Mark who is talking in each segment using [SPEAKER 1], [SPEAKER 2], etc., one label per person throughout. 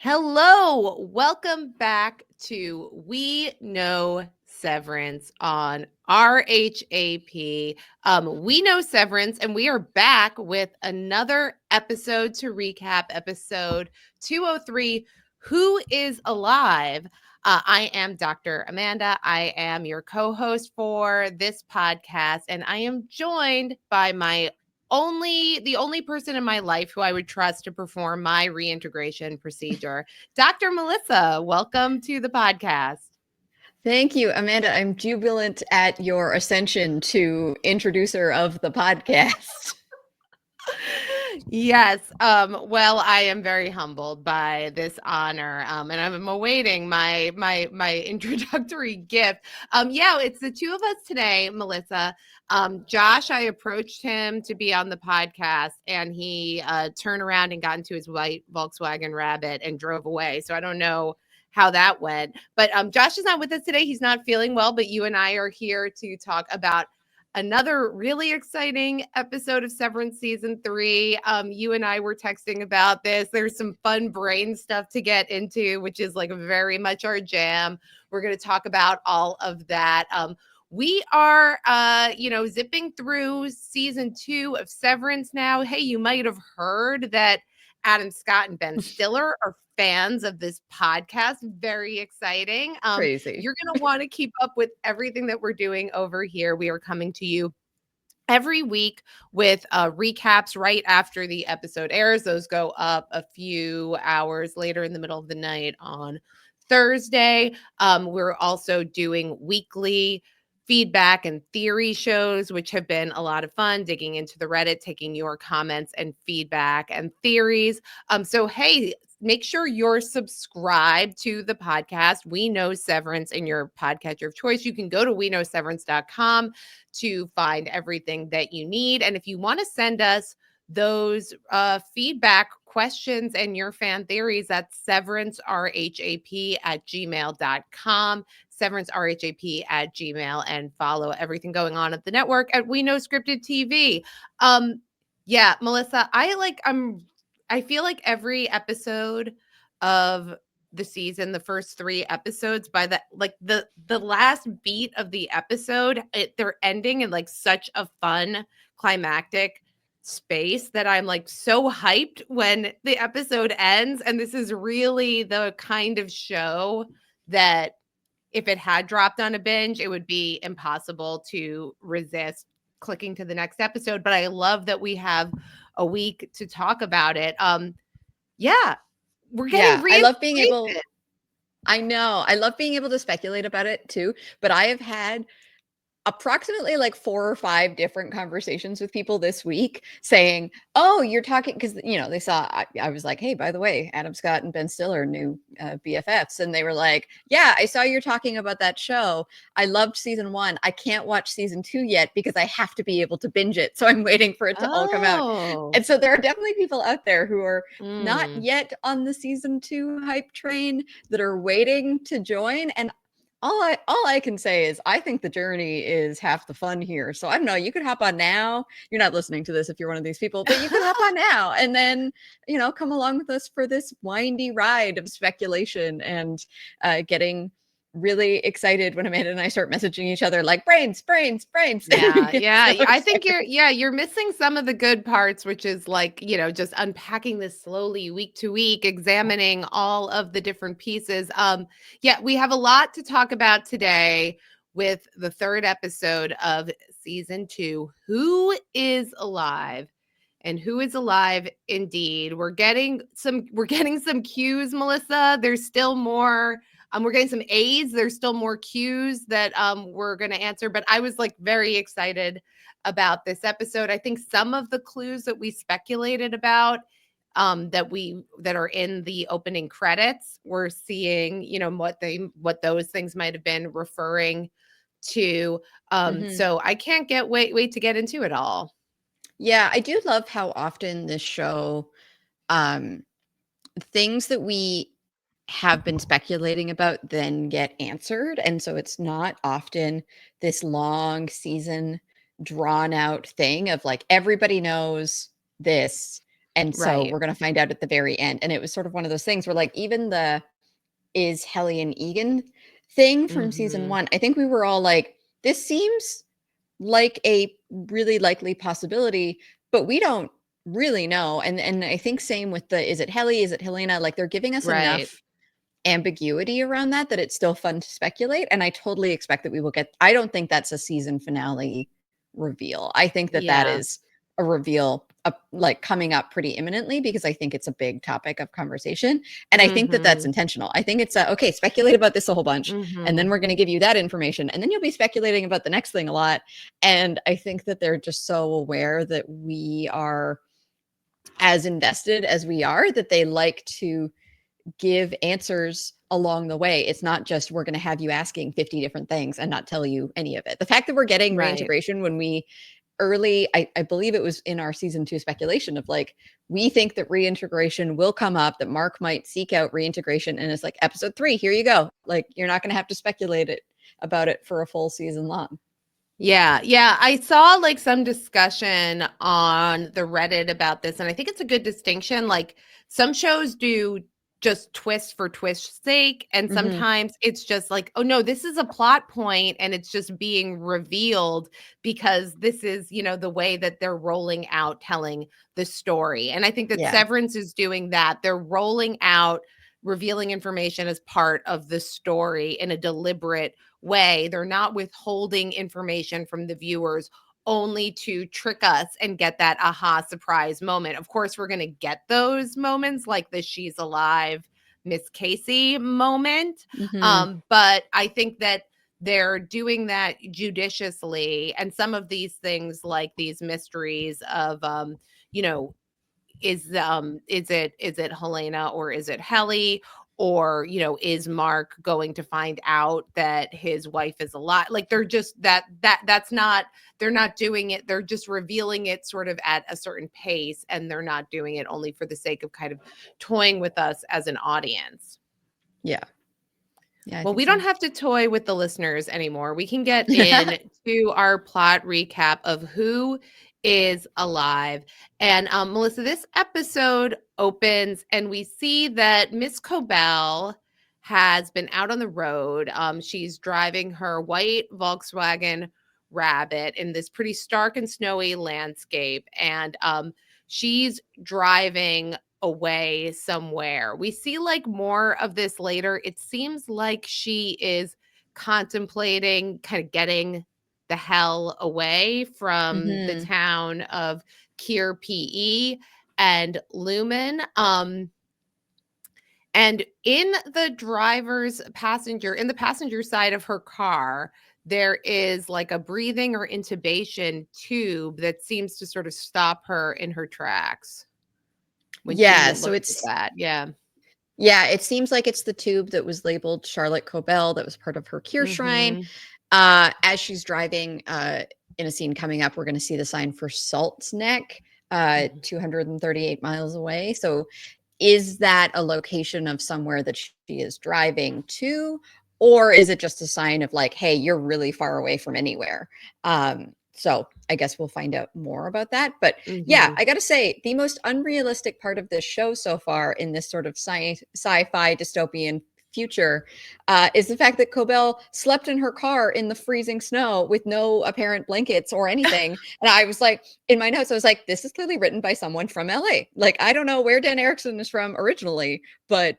[SPEAKER 1] Hello, welcome back to We Know Severance on RHAP. We Know Severance, and we are back with another episode to recap, episode 203, Who is Alive? I am Dr. Amanda. I am your co-host for this podcast, and I am joined by the only person in my life who I would trust to perform my reintegration procedure. Dr. Melissa, welcome to the podcast.
[SPEAKER 2] Thank you, Amanda. I'm jubilant at your ascension to introducer of the podcast.
[SPEAKER 1] Yes. Well, I am very humbled by this honor. And I'm awaiting my introductory gift. Yeah, it's the two of us today, Melissa. Josh, I approached him to be on the podcast, and he turned around and got into his white Volkswagen Rabbit and drove away. So I don't know how that went. But Josh is not with us today. He's not feeling well, but you and I are here to talk about another really exciting episode of Severance season 3. You and I were texting about this. There's some fun brain stuff to get into, which is like very much our jam. We're going to talk about all of that. We are, zipping through season 2 of Severance now. Hey, you might have heard that Adam Scott and Ben Stiller are fans of this podcast. Very exciting.
[SPEAKER 2] Crazy.
[SPEAKER 1] You're going to want to keep up with everything that we're doing over here. We are coming to you every week with recaps right after the episode airs. Those go up a few hours later in the middle of the night on Thursday. We're also doing weekly feedback and theory shows, which have been a lot of fun, digging into the Reddit, taking your comments and feedback and theories. So, hey, make sure you're subscribed to the podcast. We Know Severance in your podcatcher of choice. You can go to weknowseverance.com to find everything that you need. And if you want to send us those feedback questions and your fan theories, that's severancerhap@gmail.com, severancerhap@gmail, and follow everything going on at the network at We Know Scripted TV. Yeah, Melissa, I feel like every episode of the season, the first 3 episodes, by the last beat of the episode, they're ending in like such a fun climactic space that I'm like so hyped when the episode ends. And this is really the kind of show that if it had dropped on a binge, it would be impossible to resist clicking to the next episode. But I love that we have a week to talk about it. Yeah, we're getting
[SPEAKER 2] I love being able.
[SPEAKER 1] reinstated.
[SPEAKER 2] I know. I love being able to speculate about it too. But I have had approximately like 4 or 5 different conversations with people this week saying, oh, you're talking, because they saw I was like, hey, by the way, Adam Scott and Ben Stiller, new BFFs, and they were like, yeah, I saw you're talking about that show. I loved season 1. I can't watch season 2 yet because I have to be able to binge it, so I'm waiting for it to all come out. And so there are definitely people out there who are not yet on the season 2 hype train that are waiting to join. And all I can say is I think the journey is half the fun here. So I don't know, you could hop on now. You're not listening to this if you're one of these people, but you can hop on now and then, come along with us for this windy ride of speculation and getting really excited when Amanda and I start messaging each other like brains.
[SPEAKER 1] Yeah. So I think you're missing some of the good parts, which is like, just unpacking this slowly week to week, examining all of the different pieces. Yeah, we have a lot to talk about today with the 3rd episode of season 2, Who is Alive? And who is alive indeed. We're getting some cues, Melissa. There's still more. We're getting some A's. There's still more Q's that we're going to answer. But I was like very excited about this episode. I think some of the clues that we speculated about that are in the opening credits, we're seeing, what those things might have been referring to. So I can't wait to get into it all.
[SPEAKER 2] Yeah, I do love how often this show, things that we have been speculating about then get answered. And so it's not often this long season drawn out thing of like everybody knows this And so
[SPEAKER 1] Right.
[SPEAKER 2] we're going to find out at the very end. And it was sort of one of those things where like even the is Helly and Egan thing from season
[SPEAKER 1] Mhm.
[SPEAKER 2] 1, I think we were all like, this seems like a really likely possibility, but we don't really know. And I think same with the is it Helly, is it Helena? Like they're giving us
[SPEAKER 1] Right.
[SPEAKER 2] enough ambiguity around that it's still fun to speculate. And I totally expect that we will get, I don't think that's a season finale reveal. I think that that
[SPEAKER 1] Yeah.
[SPEAKER 2] is a reveal like coming up pretty imminently because I think it's a big topic of conversation. And I think that that's
[SPEAKER 1] Mhm.
[SPEAKER 2] intentional. I think it's okay, speculate about this a whole bunch and then
[SPEAKER 1] Mhm.
[SPEAKER 2] we're going to give you that information and then you'll be speculating about the next thing a lot. And I think that they're just so aware that we are as invested as we are that they like to give answers along the way. It's not just we're going to have you asking 50 different things and not tell you any of it. The fact that we're getting
[SPEAKER 1] Right.
[SPEAKER 2] reintegration when we early, I believe it was in our season 2 speculation of like, we think that reintegration will come up, that Mark might seek out reintegration. And it's like episode 3, here you go. Like, you're not going to have to speculate it about it for a full season long.
[SPEAKER 1] Yeah, yeah. I saw like some discussion on the Reddit about this, and I think it's a good distinction. Like some shows do just twist for twist's sake, and
[SPEAKER 2] Mm-hmm.
[SPEAKER 1] sometimes it's just like, oh no, this is a plot point, and it's just being revealed because this is, the way that they're rolling out telling the story. And I think that
[SPEAKER 2] Yeah.
[SPEAKER 1] Severance is doing that. They're rolling out revealing information as part of the story in a deliberate way. They're not withholding information from the viewers only to trick us and get that aha surprise moment. Of course, we're going to get those moments like the she's alive, Miss Casey moment.
[SPEAKER 2] Mm-hmm.
[SPEAKER 1] But I think that they're doing that judiciously. And some of these things, like these mysteries of, you know, is it Helena or is it Helly? Or, is Mark going to find out that his wife is alive? Like they're just that's not, they're not doing it. They're just revealing it sort of at a certain pace, and they're not doing it only for the sake of kind of toying with us as an audience.
[SPEAKER 2] Yeah. Yeah, I
[SPEAKER 1] Well,
[SPEAKER 2] think
[SPEAKER 1] we don't
[SPEAKER 2] so.
[SPEAKER 1] have to toy with the listeners anymore. We can get into our plot recap of who is alive. And Melissa, this episode opens and we see that Miss Cobel has been out on the road. She's driving her white Volkswagen Rabbit in this pretty stark and snowy landscape. And she's driving away somewhere. We see like more of this later. It seems like she is contemplating kind of getting the hell away from the
[SPEAKER 2] Mm-hmm.
[SPEAKER 1] town of Kier PE and Lumon. And in the passenger side of her car, there is like a breathing or intubation tube that seems to sort of stop her in her tracks when she
[SPEAKER 2] Yeah. So
[SPEAKER 1] looks at that. Yeah.
[SPEAKER 2] yeah, it seems like it's the tube that was labeled Charlotte Cobel that was part of her cure shrine.
[SPEAKER 1] Mhm.
[SPEAKER 2] As she's driving in a scene coming up, we're going to see the sign for Salt's Neck,
[SPEAKER 1] Mhm.
[SPEAKER 2] 238 miles away. So is that a location of somewhere that she is driving to? Or is it just a sign of like, hey, you're really far away from anywhere? So I guess we'll find out more about that. But yeah,
[SPEAKER 1] Mhm.
[SPEAKER 2] I got to say, the most unrealistic part of this show so far in this sort of sci-fi dystopian future is the fact that Cobel slept in her car in the freezing snow with no apparent blankets or anything. And I was like, in my notes, I was like, this is clearly written by someone from LA. Like, I don't know where Dan Erickson is from originally, but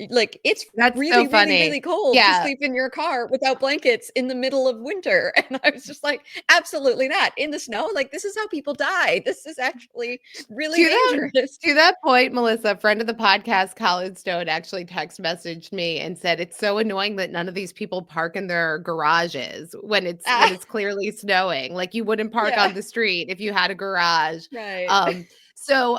[SPEAKER 2] like it's
[SPEAKER 1] That's so
[SPEAKER 2] really, really,
[SPEAKER 1] funny.
[SPEAKER 2] really cold to
[SPEAKER 1] Yeah.
[SPEAKER 2] sleep in your car without blankets in the middle of winter. And I was just like, absolutely not. In the snow, like this is how people die. This is actually really
[SPEAKER 1] To that
[SPEAKER 2] dangerous.
[SPEAKER 1] to that point, Melissa, a friend of the podcast, Colin Stone, actually text messaged me and said it's so annoying that none of these people park in their garages when it's when
[SPEAKER 2] Ah,
[SPEAKER 1] it's clearly snowing. Like you wouldn't park
[SPEAKER 2] yeah,
[SPEAKER 1] on the street if you had a garage.
[SPEAKER 2] right.
[SPEAKER 1] So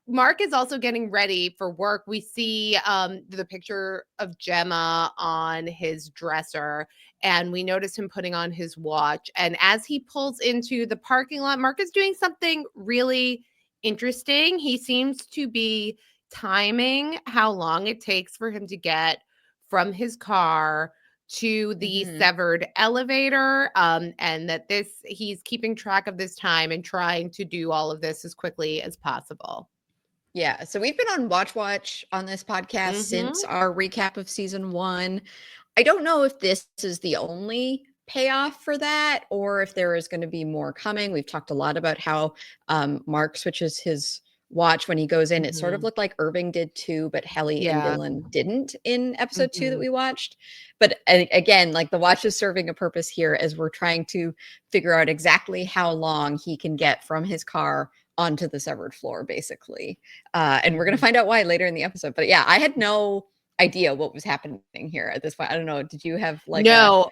[SPEAKER 1] Mark is also getting ready for work. We see the picture of Gemma on his dresser, and we notice him putting on his watch. And as he pulls into the parking lot, Mark is doing something really interesting. He seems to be timing how long it takes for him to get from his car to the
[SPEAKER 2] Mhm.
[SPEAKER 1] severed elevator, and that he's keeping track of this time and trying to do all of this as quickly as possible.
[SPEAKER 2] Yeah, so we've been on Watch on this podcast since
[SPEAKER 1] Mm-hmm.
[SPEAKER 2] our recap of season 1. I don't know if this is the only payoff for that or if there is going to be more coming. We've talked a lot about how Mark switches his watch when he goes in. It sort of
[SPEAKER 1] Mm-hmm.
[SPEAKER 2] looked like Irving did too, but Helly and
[SPEAKER 1] Yeah.
[SPEAKER 2] Dylan didn't in episode 2 that
[SPEAKER 1] Mm-hmm.
[SPEAKER 2] we watched. But again, like the watch is serving a purpose here as we're trying to figure out exactly how long he can get from his car onto the severed floor, basically. And we're going to
[SPEAKER 1] Mm-hmm.
[SPEAKER 2] find out why later in the episode. But yeah, I had no idea what was happening here at this point. I don't know. Did you have like a
[SPEAKER 1] No,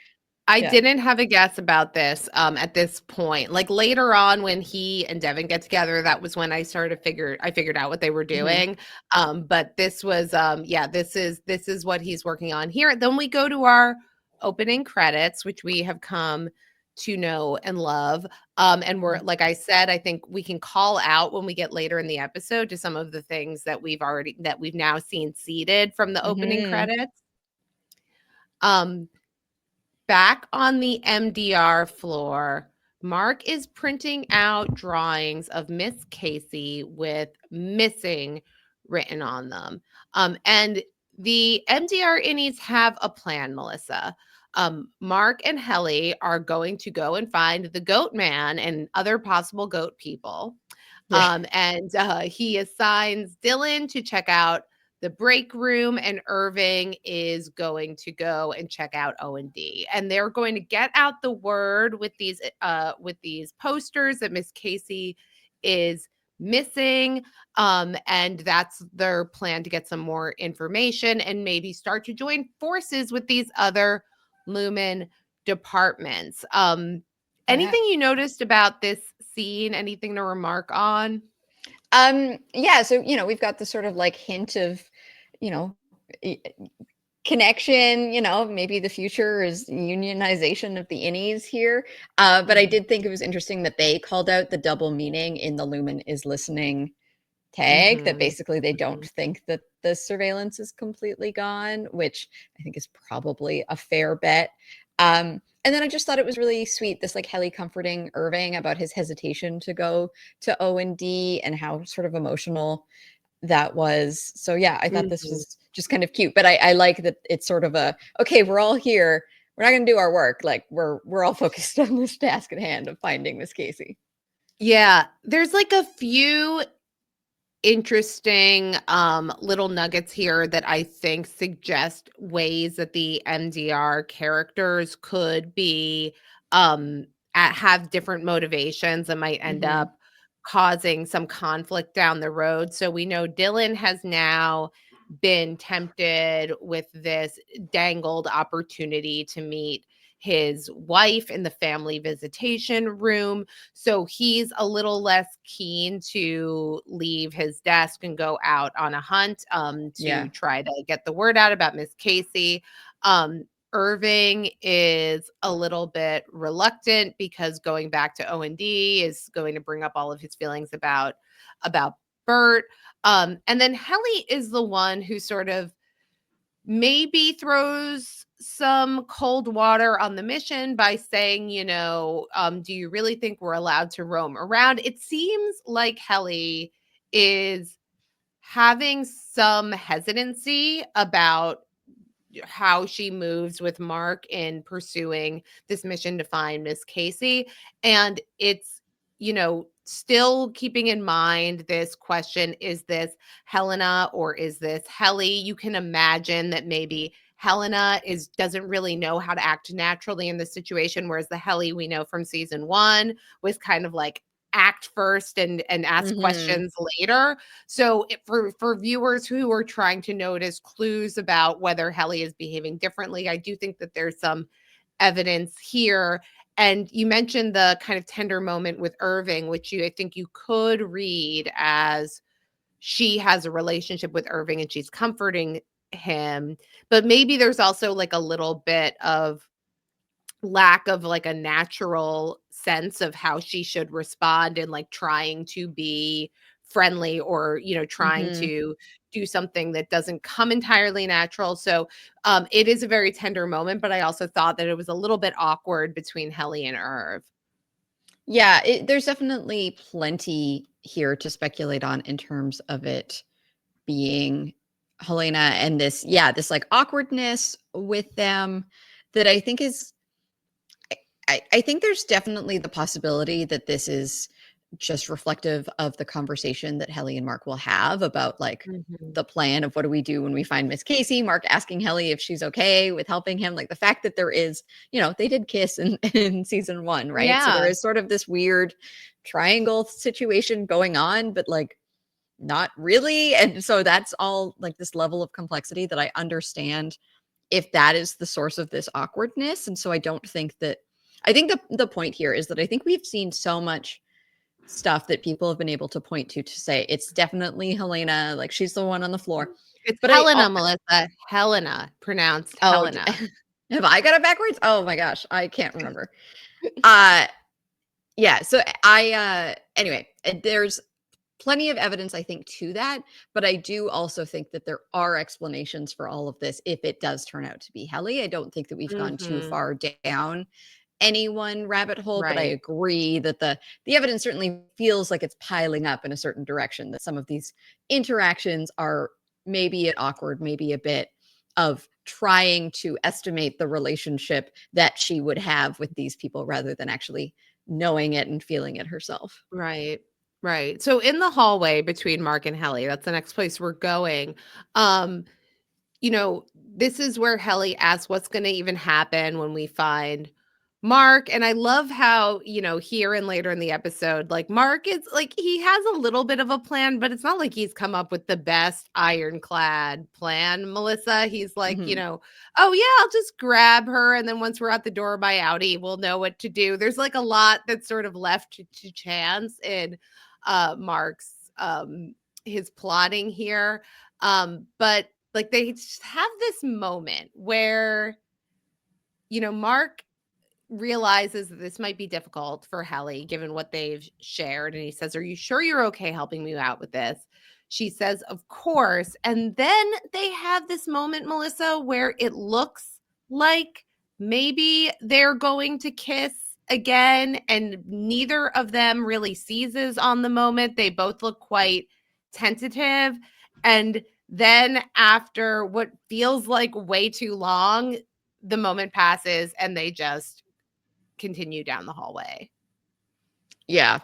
[SPEAKER 1] I
[SPEAKER 2] yeah.
[SPEAKER 1] didn't have a guess about this at this point. Like later on when he and Devin get together, that was when I figured out what they were
[SPEAKER 2] Mhm.
[SPEAKER 1] doing. But this was this is what he's working on here. Then we go to our opening credits, which we have come to know and love. And we're,
[SPEAKER 2] Mhm.
[SPEAKER 1] like I said, I think we can call out when we get later in the episode to some of the things that we've now seen seeded from the opening
[SPEAKER 2] Mhm.
[SPEAKER 1] credits. Um, Back on the MDR floor, Mark is printing out drawings of Miss Casey with missing written on them. And the MDR innies have a plan, Melissa. Mark and Helly are going to go and find the goat man and other possible goat people.
[SPEAKER 2] Yeah.
[SPEAKER 1] And he assigns Dylan to check out the break room, and Irving is going to go and check out O&D. And they're going to get out the word with these posters that Miss Casey is missing. And that's their plan to get some more information and maybe start to join forces with these other Lumen departments.
[SPEAKER 2] Yeah.
[SPEAKER 1] Anything you noticed about this scene? Anything to remark on?
[SPEAKER 2] Yeah, so we've got the sort of like hint of, you know, e- connection, maybe the future is unionization of the innies here. But I
[SPEAKER 1] Mhm.
[SPEAKER 2] did think it was interesting that they called out the double meaning in the Lumen is listening tag, that
[SPEAKER 1] Mhm.
[SPEAKER 2] basically they don't
[SPEAKER 1] Mhm.
[SPEAKER 2] think that the surveillance is completely gone, which I think is probably a fair bet. And then I just thought it was really sweet, this like Helly comforting Irving about his hesitation to go to O&D and how sort of emotional that was. So yeah, I thought this
[SPEAKER 1] Mhm.
[SPEAKER 2] was just kind of cute. But I like that it's sort of a, okay, we're all here. We're not gonna do our work. Like we're all focused on this task at hand of finding Miss Casey.
[SPEAKER 1] Yeah, there's like a few interesting little nuggets here that I think suggest ways that the MDR characters could be have different motivations that might end
[SPEAKER 2] Hmm.
[SPEAKER 1] up causing some conflict down the road. So we know Dylan has now been tempted with this dangled opportunity to meet his wife in the family visitation room. So he's a little less keen to leave his desk and go out on a hunt to
[SPEAKER 2] Yeah.
[SPEAKER 1] try to get the word out about Miss Casey. Irving is a little bit reluctant because going back to O&D is going to bring up all of his feelings about Bert. And then Helly is the one who sort of maybe throws some cold water on the mission by saying, do you really think we're allowed to roam around? It seems like Helly is having some hesitancy about how she moves with Mark in pursuing this mission to find Miss Casey. And it's, still keeping in mind this question, is this Helena or is this Helly? You can imagine that maybe Helena doesn't really know how to act naturally in this situation, whereas the Helly we know from season 1 was kind of like act first and ask
[SPEAKER 2] Hmm.
[SPEAKER 1] questions later. So for viewers who are trying to notice clues about whether Helly is behaving differently, I do think that there's some evidence here. And you mentioned the kind of tender moment with Irving, which I think you could read as she has a relationship with Irving and she's comforting him. But maybe there's also like a little bit of lack of like a natural sense of how she should respond and like trying to be friendly or, trying to do something that doesn't come entirely natural. So it is a very tender moment, but I also thought that it was a little bit awkward between Helly and Irv.
[SPEAKER 2] Yeah, there's definitely plenty here to speculate on in terms of it being Helena and this like awkwardness with them that I think is I think there's definitely the possibility that this is just reflective of the conversation that Helly and Mark will have about like the plan of what do we do when we find Miss Casey, Mark asking Helly if she's okay with helping him, like the fact that there is, they did kiss in season 1, right? So there
[SPEAKER 1] Yeah.
[SPEAKER 2] is sort of this weird triangle situation going on, but like not really. And so that's all like this level of complexity that I understand if that is the source of this awkwardness. And so I don't think that I think the point here is that I think we've seen so much stuff that people have been able to point to say it's definitely Helena, like she's the one on the floor.
[SPEAKER 1] It's
[SPEAKER 2] But
[SPEAKER 1] Helena, Melissa. Helena, pronounced Helena.
[SPEAKER 2] Have I got it backwards? Oh my gosh, I can't remember. Yeah, so anyway, there's plenty of evidence, I think, to that. But I do also think that there are explanations for all of this if it does turn out to be Helly. I don't think that we've gone too far down any one rabbit hole, but I
[SPEAKER 1] Right.
[SPEAKER 2] agree that the evidence certainly feels like it's piling up in a certain direction, that some of these interactions are maybe awkward, maybe a bit of trying to estimate the relationship that she would have with these people rather than actually knowing it and feeling it herself.
[SPEAKER 1] Right. Right. So in the hallway between Mark and Helly, that's the next place we're going. Um, this is where Helly asks what's going to even happen when we find Mark. And I love how, here and later in the episode, like Mark is like, he has a little bit of a plan, but it's not like he's come up with the best ironclad plan, Melissa. He's like, oh, yeah, I'll just grab her. And then once we're at the door by outie, we'll know what to do. There's like a lot that's sort of left to chance in Mark's his plotting here. But like they just have this moment where, Mark realizes that this might be difficult for Helly given what they've shared. And he says, "Are you sure you're okay helping me out with this?" She says, "Of course." And then they have this moment, Melissa, where it looks like maybe they're going to kiss again. And neither of them really seizes on the moment. They both look quite tentative. And then after what feels like way too long, the moment passes and they just continue down the hallway.
[SPEAKER 2] Yeah.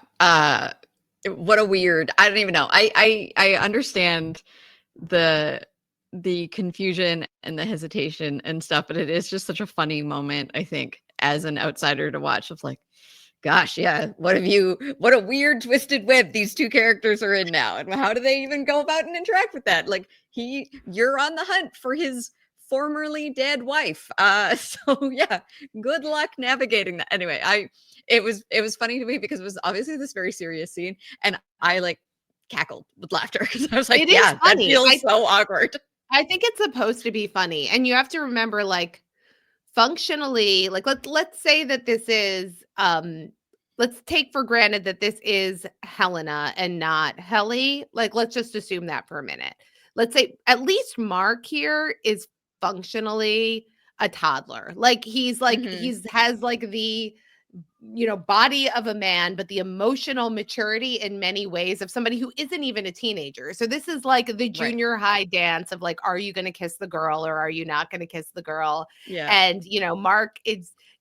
[SPEAKER 2] What a weird, I don't even know. I understand the confusion and the hesitation and stuff, but it is just such a funny moment, I think, as an outsider to watch of like, gosh, yeah, what a weird twisted web these two characters are in now. And how do they even go about and interact with that? Like you're on the hunt for his formerly dead wife. So yeah, good luck navigating that. Anyway, it was funny to me because it was obviously this very serious scene. And I like cackled with laughter because I was like,
[SPEAKER 1] It is
[SPEAKER 2] yeah, that
[SPEAKER 1] funny.
[SPEAKER 2] feels so awkward.
[SPEAKER 1] I think it's supposed to be funny. And you have to remember, like, functionally, like let's say that this is let's take for granted that this is Helena and not Helly. Like, let's just assume that for a minute. Let's say at least Mark here is functionally a toddler. Like he's has like the body of a man, but the emotional maturity in many ways of somebody who isn't even a teenager. So this is like the
[SPEAKER 2] Right.
[SPEAKER 1] junior high dance of like, are you going to kiss the girl or are you not going to kiss the girl?
[SPEAKER 2] Yeah.
[SPEAKER 1] And, Mark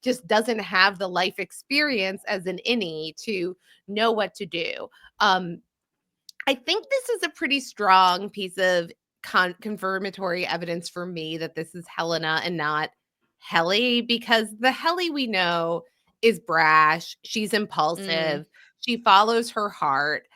[SPEAKER 1] just doesn't have the life experience as an innie to know what to do. I think this is a pretty strong piece of confirmatory evidence for me that this is Helena and not Helly, because the Helly we know is brash. She's impulsive. She follows her heart.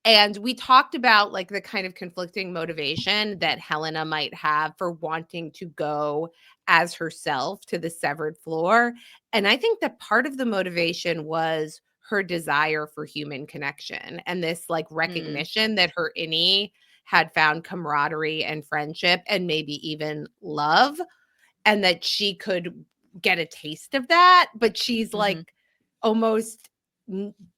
[SPEAKER 1] And we talked about like the kind of conflicting motivation that Helena might have for wanting to go as herself to the severed floor. And I think that part of the motivation was her desire for human connection and this like recognition that her innie had found camaraderie and friendship and maybe even love, and that she could get a taste of that, but she's like almost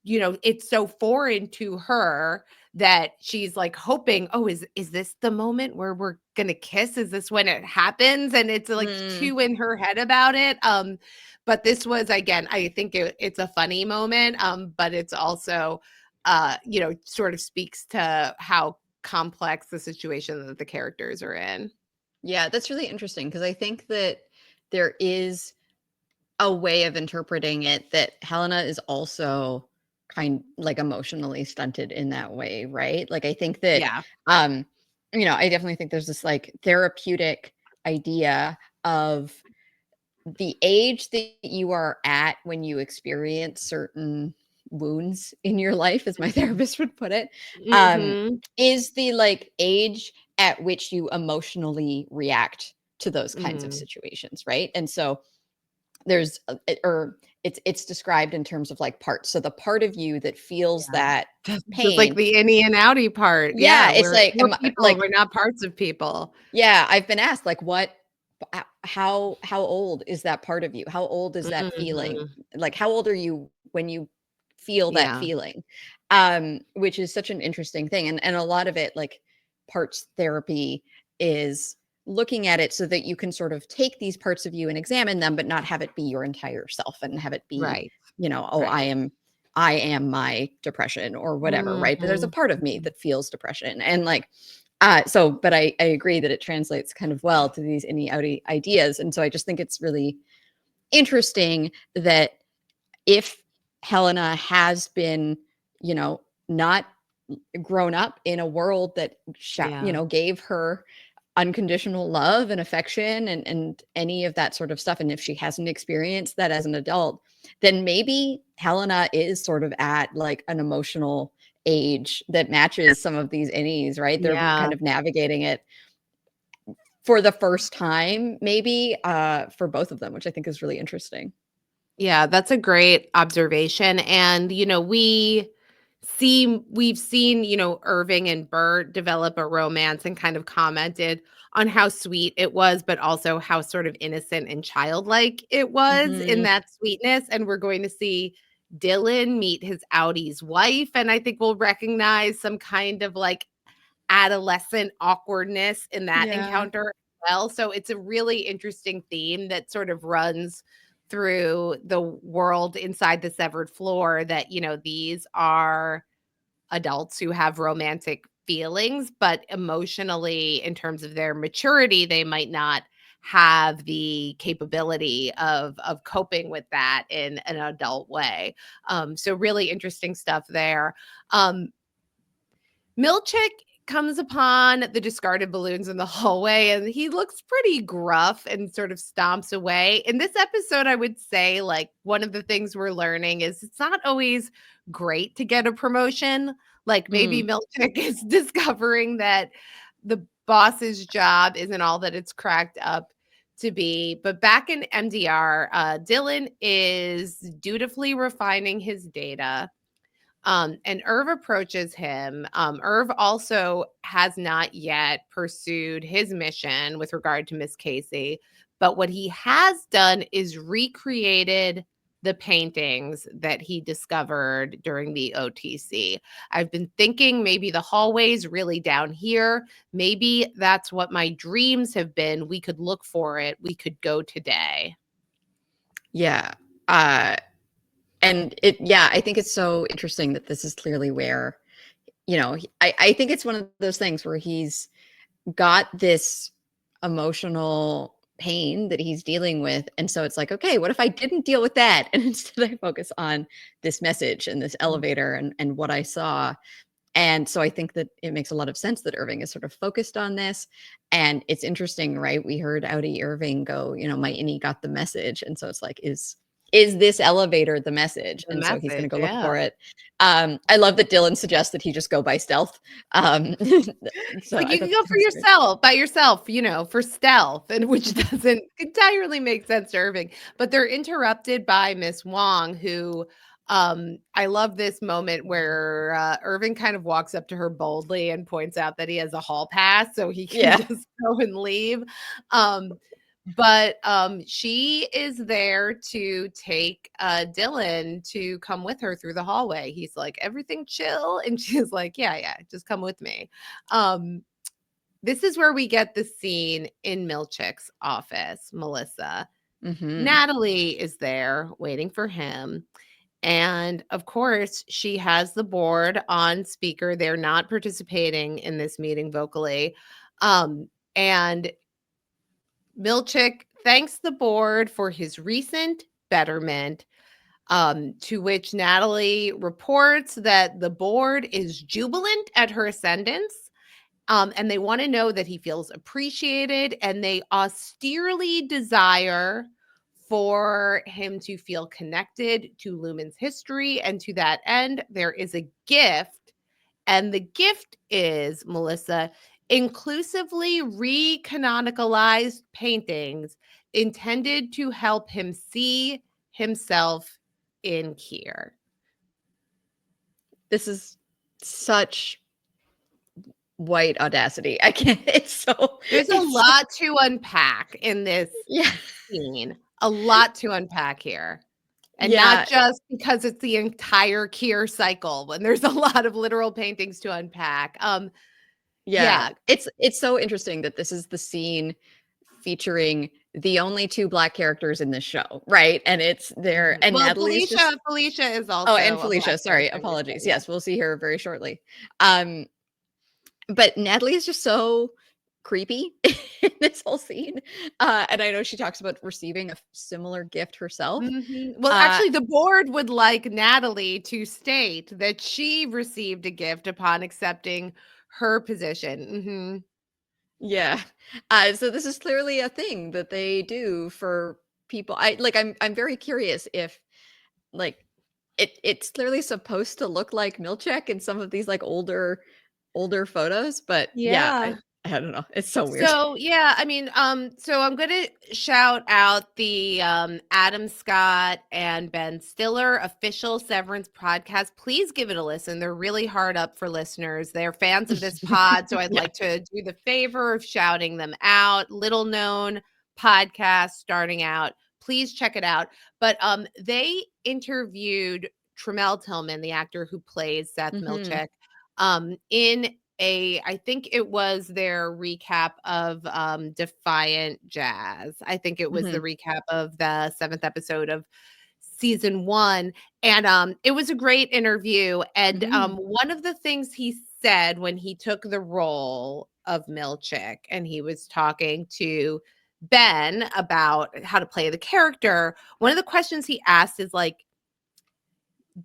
[SPEAKER 1] it's so foreign to her that she's like hoping, oh, is this the moment where we're gonna kiss? Is this when it happens? And it's like
[SPEAKER 2] Mm.
[SPEAKER 1] too in her head about it. But this was, again, I think it's a funny moment, but it's also sort of speaks to how complex the situation that the characters are in.
[SPEAKER 2] Yeah, that's really interesting because I think that there is a way of interpreting it that Helena is also kind like emotionally stunted in that way, right? Like I think that
[SPEAKER 1] Yeah.
[SPEAKER 2] I definitely think there's this like therapeutic idea of the age that you are at when you experience certain wounds in your life, as my therapist would put it,
[SPEAKER 1] Mm-hmm.
[SPEAKER 2] is the like age at which you emotionally react to those kinds of
[SPEAKER 1] Mm.
[SPEAKER 2] situations, right? And so there's or it's described in terms of like parts. So the part of you that feels
[SPEAKER 1] Yeah.
[SPEAKER 2] that
[SPEAKER 1] Just like
[SPEAKER 2] pain,
[SPEAKER 1] the innie and outie part.
[SPEAKER 2] yeah,
[SPEAKER 1] Yeah,
[SPEAKER 2] it's like
[SPEAKER 1] we're people,
[SPEAKER 2] like
[SPEAKER 1] we're not parts of people.
[SPEAKER 2] yeah, I've been asked like how old is that part of you? How old is that feeling?
[SPEAKER 1] Mhm.
[SPEAKER 2] Like how old are you when you feel that
[SPEAKER 1] Yeah.
[SPEAKER 2] feeling? Which is such an interesting thing. And a lot of it like parts therapy is looking at it so that you can sort of take these parts of you and examine them but not have it be your entire self and have it be,
[SPEAKER 1] Right.
[SPEAKER 2] oh,
[SPEAKER 1] Right.
[SPEAKER 2] I am my depression or whatever, right? But there's a
[SPEAKER 1] Mhm.
[SPEAKER 2] part of me
[SPEAKER 1] Mhm.
[SPEAKER 2] that feels depression and like but I agree that it translates kind of well to these innie outie ideas. And so I just think it's really interesting that if Helena has been, not grown up in a world that,
[SPEAKER 1] Yeah.
[SPEAKER 2] gave her unconditional love and affection and any of that sort of stuff. And if she hasn't experienced that as an adult, then maybe Helena is sort of at like an emotional age that matches some of these innies, right? They're
[SPEAKER 1] Yeah.
[SPEAKER 2] kind of navigating it for the first time, maybe for both of them, which I think is really interesting.
[SPEAKER 1] Yeah, that's a great observation. And, we've seen, Irving and Bert develop a romance and kind of commented on how sweet it was, but also how sort of innocent and childlike it was in
[SPEAKER 2] Mhm.
[SPEAKER 1] that sweetness. And we're going to see Dylan meet his Audie's wife. And I think we'll recognize some kind of like adolescent awkwardness in that
[SPEAKER 2] Yeah.
[SPEAKER 1] encounter as well. So it's a really interesting theme that sort of runs through the world inside the severed floor, that, these are adults who have romantic feelings, but emotionally, in terms of their maturity, they might not have the capability of coping with that in an adult way. So really interesting stuff there. Milch comes upon the discarded balloons in the hallway, and he looks pretty gruff and sort of stomps away. In this episode, I would say, like, one of the things we're learning is it's not always great to get a promotion. Like, maybe
[SPEAKER 2] Mm.
[SPEAKER 1] Milchick is discovering that the boss's job isn't all that it's cracked up to be. But back in MDR, Dylan is dutifully refining his data. And Irv approaches him. Irv also has not yet pursued his mission with regard to Miss Casey, but what he has done is recreated the paintings that he discovered during the OTC. I've been thinking maybe the hallways really down here. Maybe that's what my dreams have been. We could look for it. We could go today.
[SPEAKER 2] Yeah. And I think it's so interesting that this is clearly where, I think it's one of those things where he's got this emotional pain that he's dealing with. And so it's like, okay, what if I didn't deal with that? And instead I focus on this message and this elevator and what I saw. And so I think that it makes a lot of sense that Irving is sort of focused on this. And it's interesting, right? We heard Outie Irving go, my innie got the message. And so it's like, is this elevator the message?
[SPEAKER 1] The
[SPEAKER 2] And so he's going
[SPEAKER 1] message,
[SPEAKER 2] to go look
[SPEAKER 1] yeah.
[SPEAKER 2] for it. I love that Dylan suggests that he just go by stealth.
[SPEAKER 1] It's
[SPEAKER 2] So
[SPEAKER 1] like
[SPEAKER 2] I
[SPEAKER 1] you can
[SPEAKER 2] thought
[SPEAKER 1] go
[SPEAKER 2] that
[SPEAKER 1] for
[SPEAKER 2] was great.
[SPEAKER 1] yourself, by yourself, for stealth, and which doesn't entirely make sense to Irving. But they're interrupted by Miss Wong, who I love this moment where Irving kind of walks up to her boldly and points out that he has a hall pass, so he can
[SPEAKER 2] Yeah.
[SPEAKER 1] just go and leave. Um, But she is there to take Dylan to come with her through the hallway. He's like, everything chill. And she's like, yeah, just come with me. This is where we get the scene in Milch's office, Melissa.
[SPEAKER 2] Mm-hmm.
[SPEAKER 1] Natalie is there waiting for him. And of course, she has the board on speaker. They're not participating in this meeting vocally. And Milchik thanks the board for his recent betterment, to which Natalie reports that the board is jubilant at her ascendance. And they want to know that he feels appreciated, and they austerely desire for him to feel connected to Lumon's history. And to that end, there is a gift. And the gift is, Melissa, inclusively recanonicalized paintings intended to help him see himself in Keir.
[SPEAKER 2] This is such white audacity. I can't. It's so.
[SPEAKER 1] There's a lot to unpack in this
[SPEAKER 2] Yeah.
[SPEAKER 1] scene. A lot to unpack here. And
[SPEAKER 2] Yeah.
[SPEAKER 1] not just because it's the entire Keir cycle, when there's a lot of literal paintings to unpack.
[SPEAKER 2] Yeah. It's so interesting that this is the scene featuring the only two Black characters in this show, right? And it's there, and
[SPEAKER 1] Well,
[SPEAKER 2] Natalie's just
[SPEAKER 1] Felicia is also.
[SPEAKER 2] oh, and
[SPEAKER 1] a
[SPEAKER 2] Felicia.
[SPEAKER 1] Black
[SPEAKER 2] Sorry,
[SPEAKER 1] character.
[SPEAKER 2] apologies.
[SPEAKER 1] Yeah.
[SPEAKER 2] Yes, we'll see her very shortly. But Natalie is just so creepy in this whole scene. And I know she talks about receiving a similar gift herself.
[SPEAKER 1] Well, actually, the board would like Natalie to state that she received a gift upon accepting her position.
[SPEAKER 2] Yeah. So this is clearly a thing that they do for people. I'm very curious if like it's clearly supposed to look like Milchek in some of these like older photos, but yeah, I don't know. It's so weird.
[SPEAKER 1] So yeah, I mean, so I'm gonna shout out the Adam Scott and Ben Stiller official Severance podcast. Please give it a listen. They're really hard up for listeners. They're fans of this pod, so I'd like to do the favor of shouting them out. Little known podcast starting out. Please check it out. But they interviewed Tremel Tillman, the actor who plays Seth Milchek, in I think it was their recap of Defiant Jazz. I think it was the recap of the 7th episode of season 1. And it was a great interview. And one of the things he said when he took the role of Milchik and he was talking to Ben about how to play the character, one of the questions he asked is like,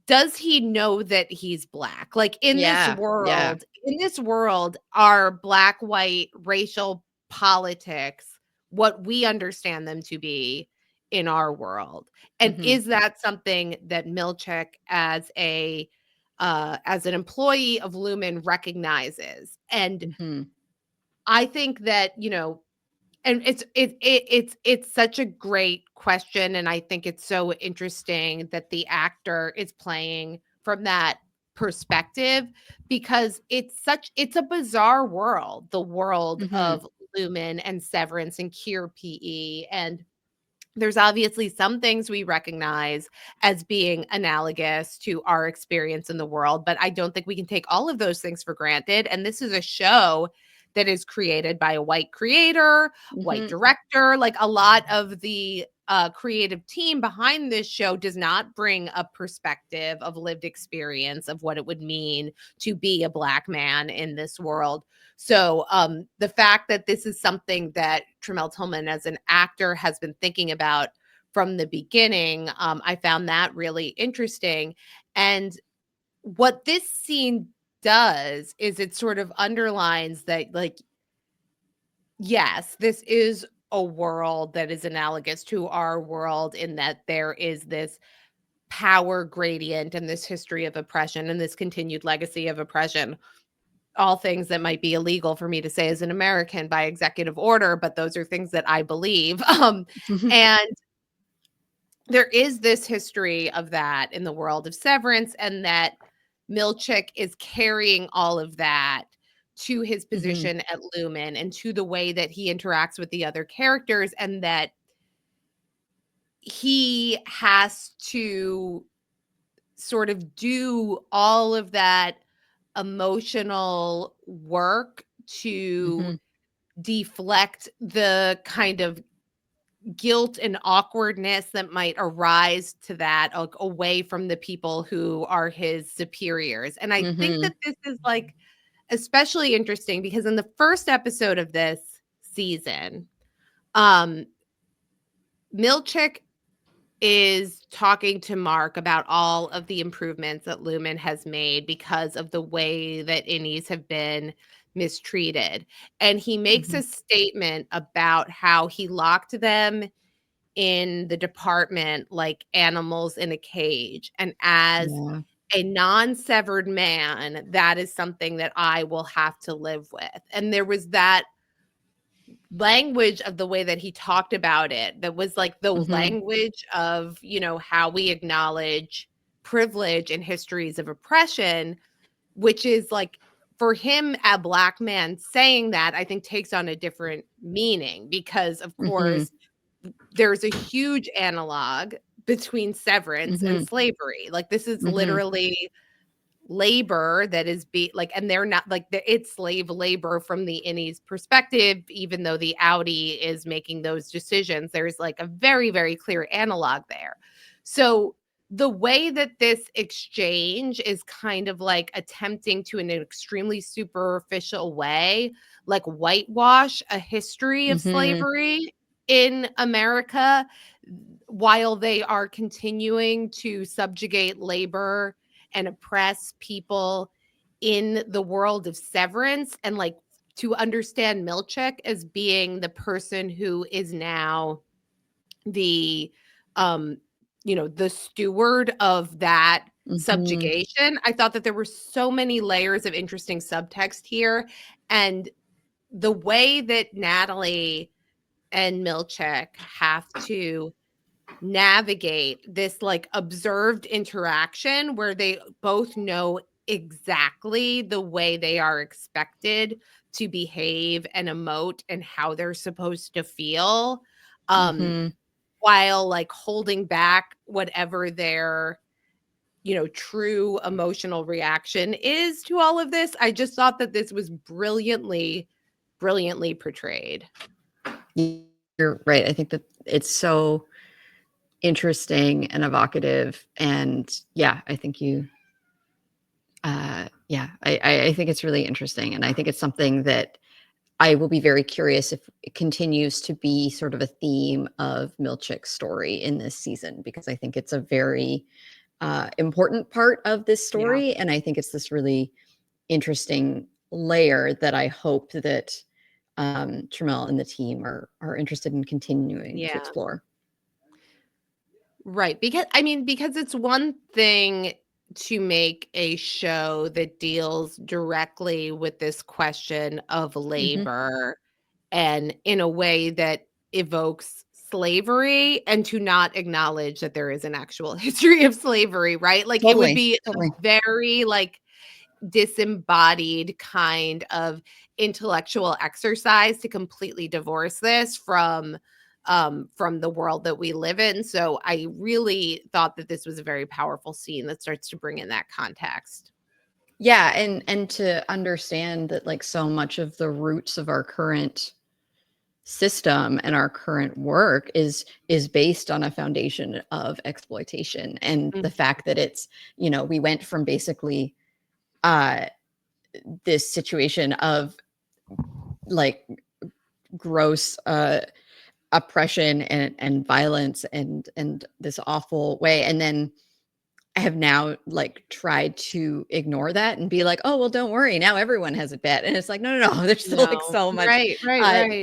[SPEAKER 1] does he know that he's Black? Like in this world, are Black, white, racial politics what we understand them to be in our world? And is that something that Milchek as an employee of Lumon recognizes? And I think that, and it's such a great question, and I think it's so interesting that the actor is playing from that perspective, because it's a bizarre world, the world of Lumon and Severance and Keir PE, and there's obviously some things we recognize as being analogous to our experience in the world, but I don't think we can take all of those things for granted. And this is a show that is created by a white creator, white director. Like a lot of the creative team behind this show does not bring a perspective of lived experience of what it would mean to be a Black man in this world. So the fact that this is something that Tremel Tillman as an actor has been thinking about from the beginning, I found that really interesting. And what this scene does is it sort of underlines that, like, yes, this is a world that is analogous to our world in that there is this power gradient and this history of oppression and this continued legacy of oppression. All things that might be illegal for me to say as an American by executive order, but those are things that I believe. And there is this history of that in the world of Severance, and that Milchik is carrying all of that to his position at Lumon and to the way that he interacts with the other characters, and that he has to sort of do all of that emotional work to deflect the kind of guilt and awkwardness that might arise to that, like, away from the people who are his superiors. And I think that this is like especially interesting because in the first episode of this season, Milch is talking to Mark about all of the improvements that Lumon has made because of the way that innies have been mistreated. And he makes a statement about how he locked them in the department like animals in a cage. And as a non-severed man, that is something that I will have to live with. And there was that language of the way that he talked about it that was like the language of, you know, how we acknowledge privilege and histories of oppression, which is like, for him, a Black man saying that, I think takes on a different meaning because, of course, there's a huge analog between severance and slavery. Like, this is literally labor that is and they're not like it's slave labor from the innie's perspective, even though the outie is making those decisions. There's like a very, very clear analog there. So the way that this exchange is kind of like attempting to, in an extremely superficial way, like whitewash a history of slavery in America, while they are continuing to subjugate labor and oppress people in the world of severance, and like to understand Milch as being the person who is now the the steward of that subjugation. I thought that there were so many layers of interesting subtext here, and the way that Natalie and Milch have to navigate this like observed interaction where they both know exactly the way they are expected to behave and emote and how they're supposed to feel, while like holding back whatever their, you know, true emotional reaction is to all of this. I just thought that this was brilliantly portrayed.
[SPEAKER 2] You're right. I think that it's so interesting and evocative, and I think I think it's really interesting, and I think it's something that I will be very curious if it continues to be sort of a theme of Milch's story in this season, because I think it's a very important part of this story, and I think it's this really interesting layer that I hope that Tramell and the team are interested in continuing to explore.
[SPEAKER 1] Right. Because it's one thing to make a show that deals directly with this question of labor and in a way that evokes slavery, and to not acknowledge that there is an actual history of slavery, right? Like it would be a very like disembodied kind of intellectual exercise to completely divorce this from the world that we live in. So I really thought that this was a very powerful scene that starts to bring in that context.
[SPEAKER 2] Yeah, and to understand that like so much of the roots of our current system and our current work is based on a foundation of exploitation, and the fact that it's, you know, we went from basically this situation of like gross oppression and violence and this awful way, and then I have now like tried to ignore that and be like, oh, well, don't worry. Now everyone has a bet. And it's like, no, there's still like so much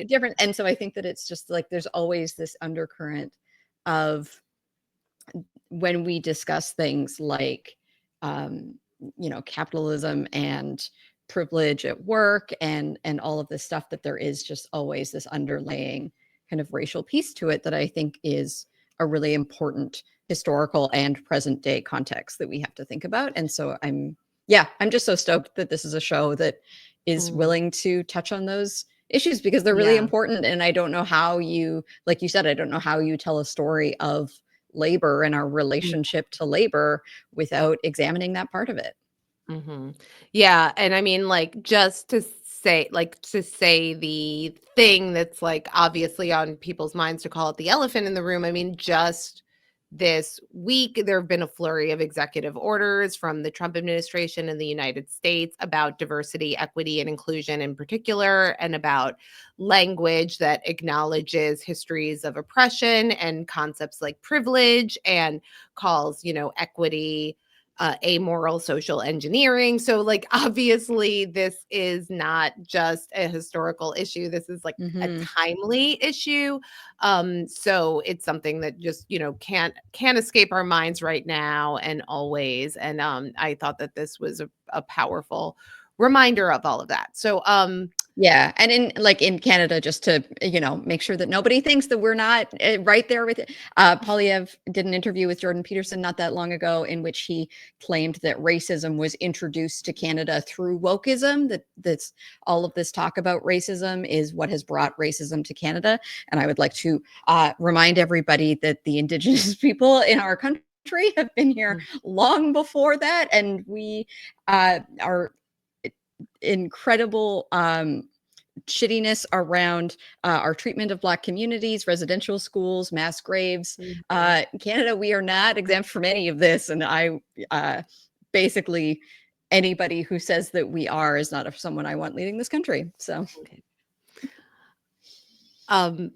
[SPEAKER 2] different. And so I think that it's just like, there's always this undercurrent of when we discuss things like, you know, capitalism and privilege at work and all of this stuff, that there is just always this underlaying kind of racial piece to it that I think is a really important historical and present day context that we have to think about. And so I'm just so stoked that this is a show that is willing to touch on those issues because they're really
[SPEAKER 1] Yeah.
[SPEAKER 2] important. And I don't know how you, like you said, I don't know how you tell a story of labor and our relationship to labor without examining that part of it.
[SPEAKER 1] Yeah, and I mean, like, just to say the thing that's, like, obviously on people's minds, to call it the elephant in the room, I mean, just this week, there have been a flurry of executive orders from the Trump administration in the United States about diversity, equity, and inclusion in particular, and about language that acknowledges histories of oppression and concepts like privilege, and calls, equity amoral social engineering. So, like, obviously, this is not just a historical issue. This is like a timely issue. So it's something that just, can't escape our minds right now and always. And I thought that this was a powerful reminder of all of that. So
[SPEAKER 2] Yeah, and in Canada, just to make sure that nobody thinks that we're not right there with it. Polyev did an interview with Jordan Peterson not that long ago, in which he claimed that racism was introduced to Canada through wokeism. That's all of this talk about racism is what has brought racism to Canada. And I would like to remind everybody that the Indigenous people in our country have been here long before that, and we are incredible shittiness around our treatment of Black communities, residential schools, mass graves. Canada, we are not exempt from any of this. And I basically, anybody who says that we are is not someone I want leading this country. So.
[SPEAKER 1] Okay.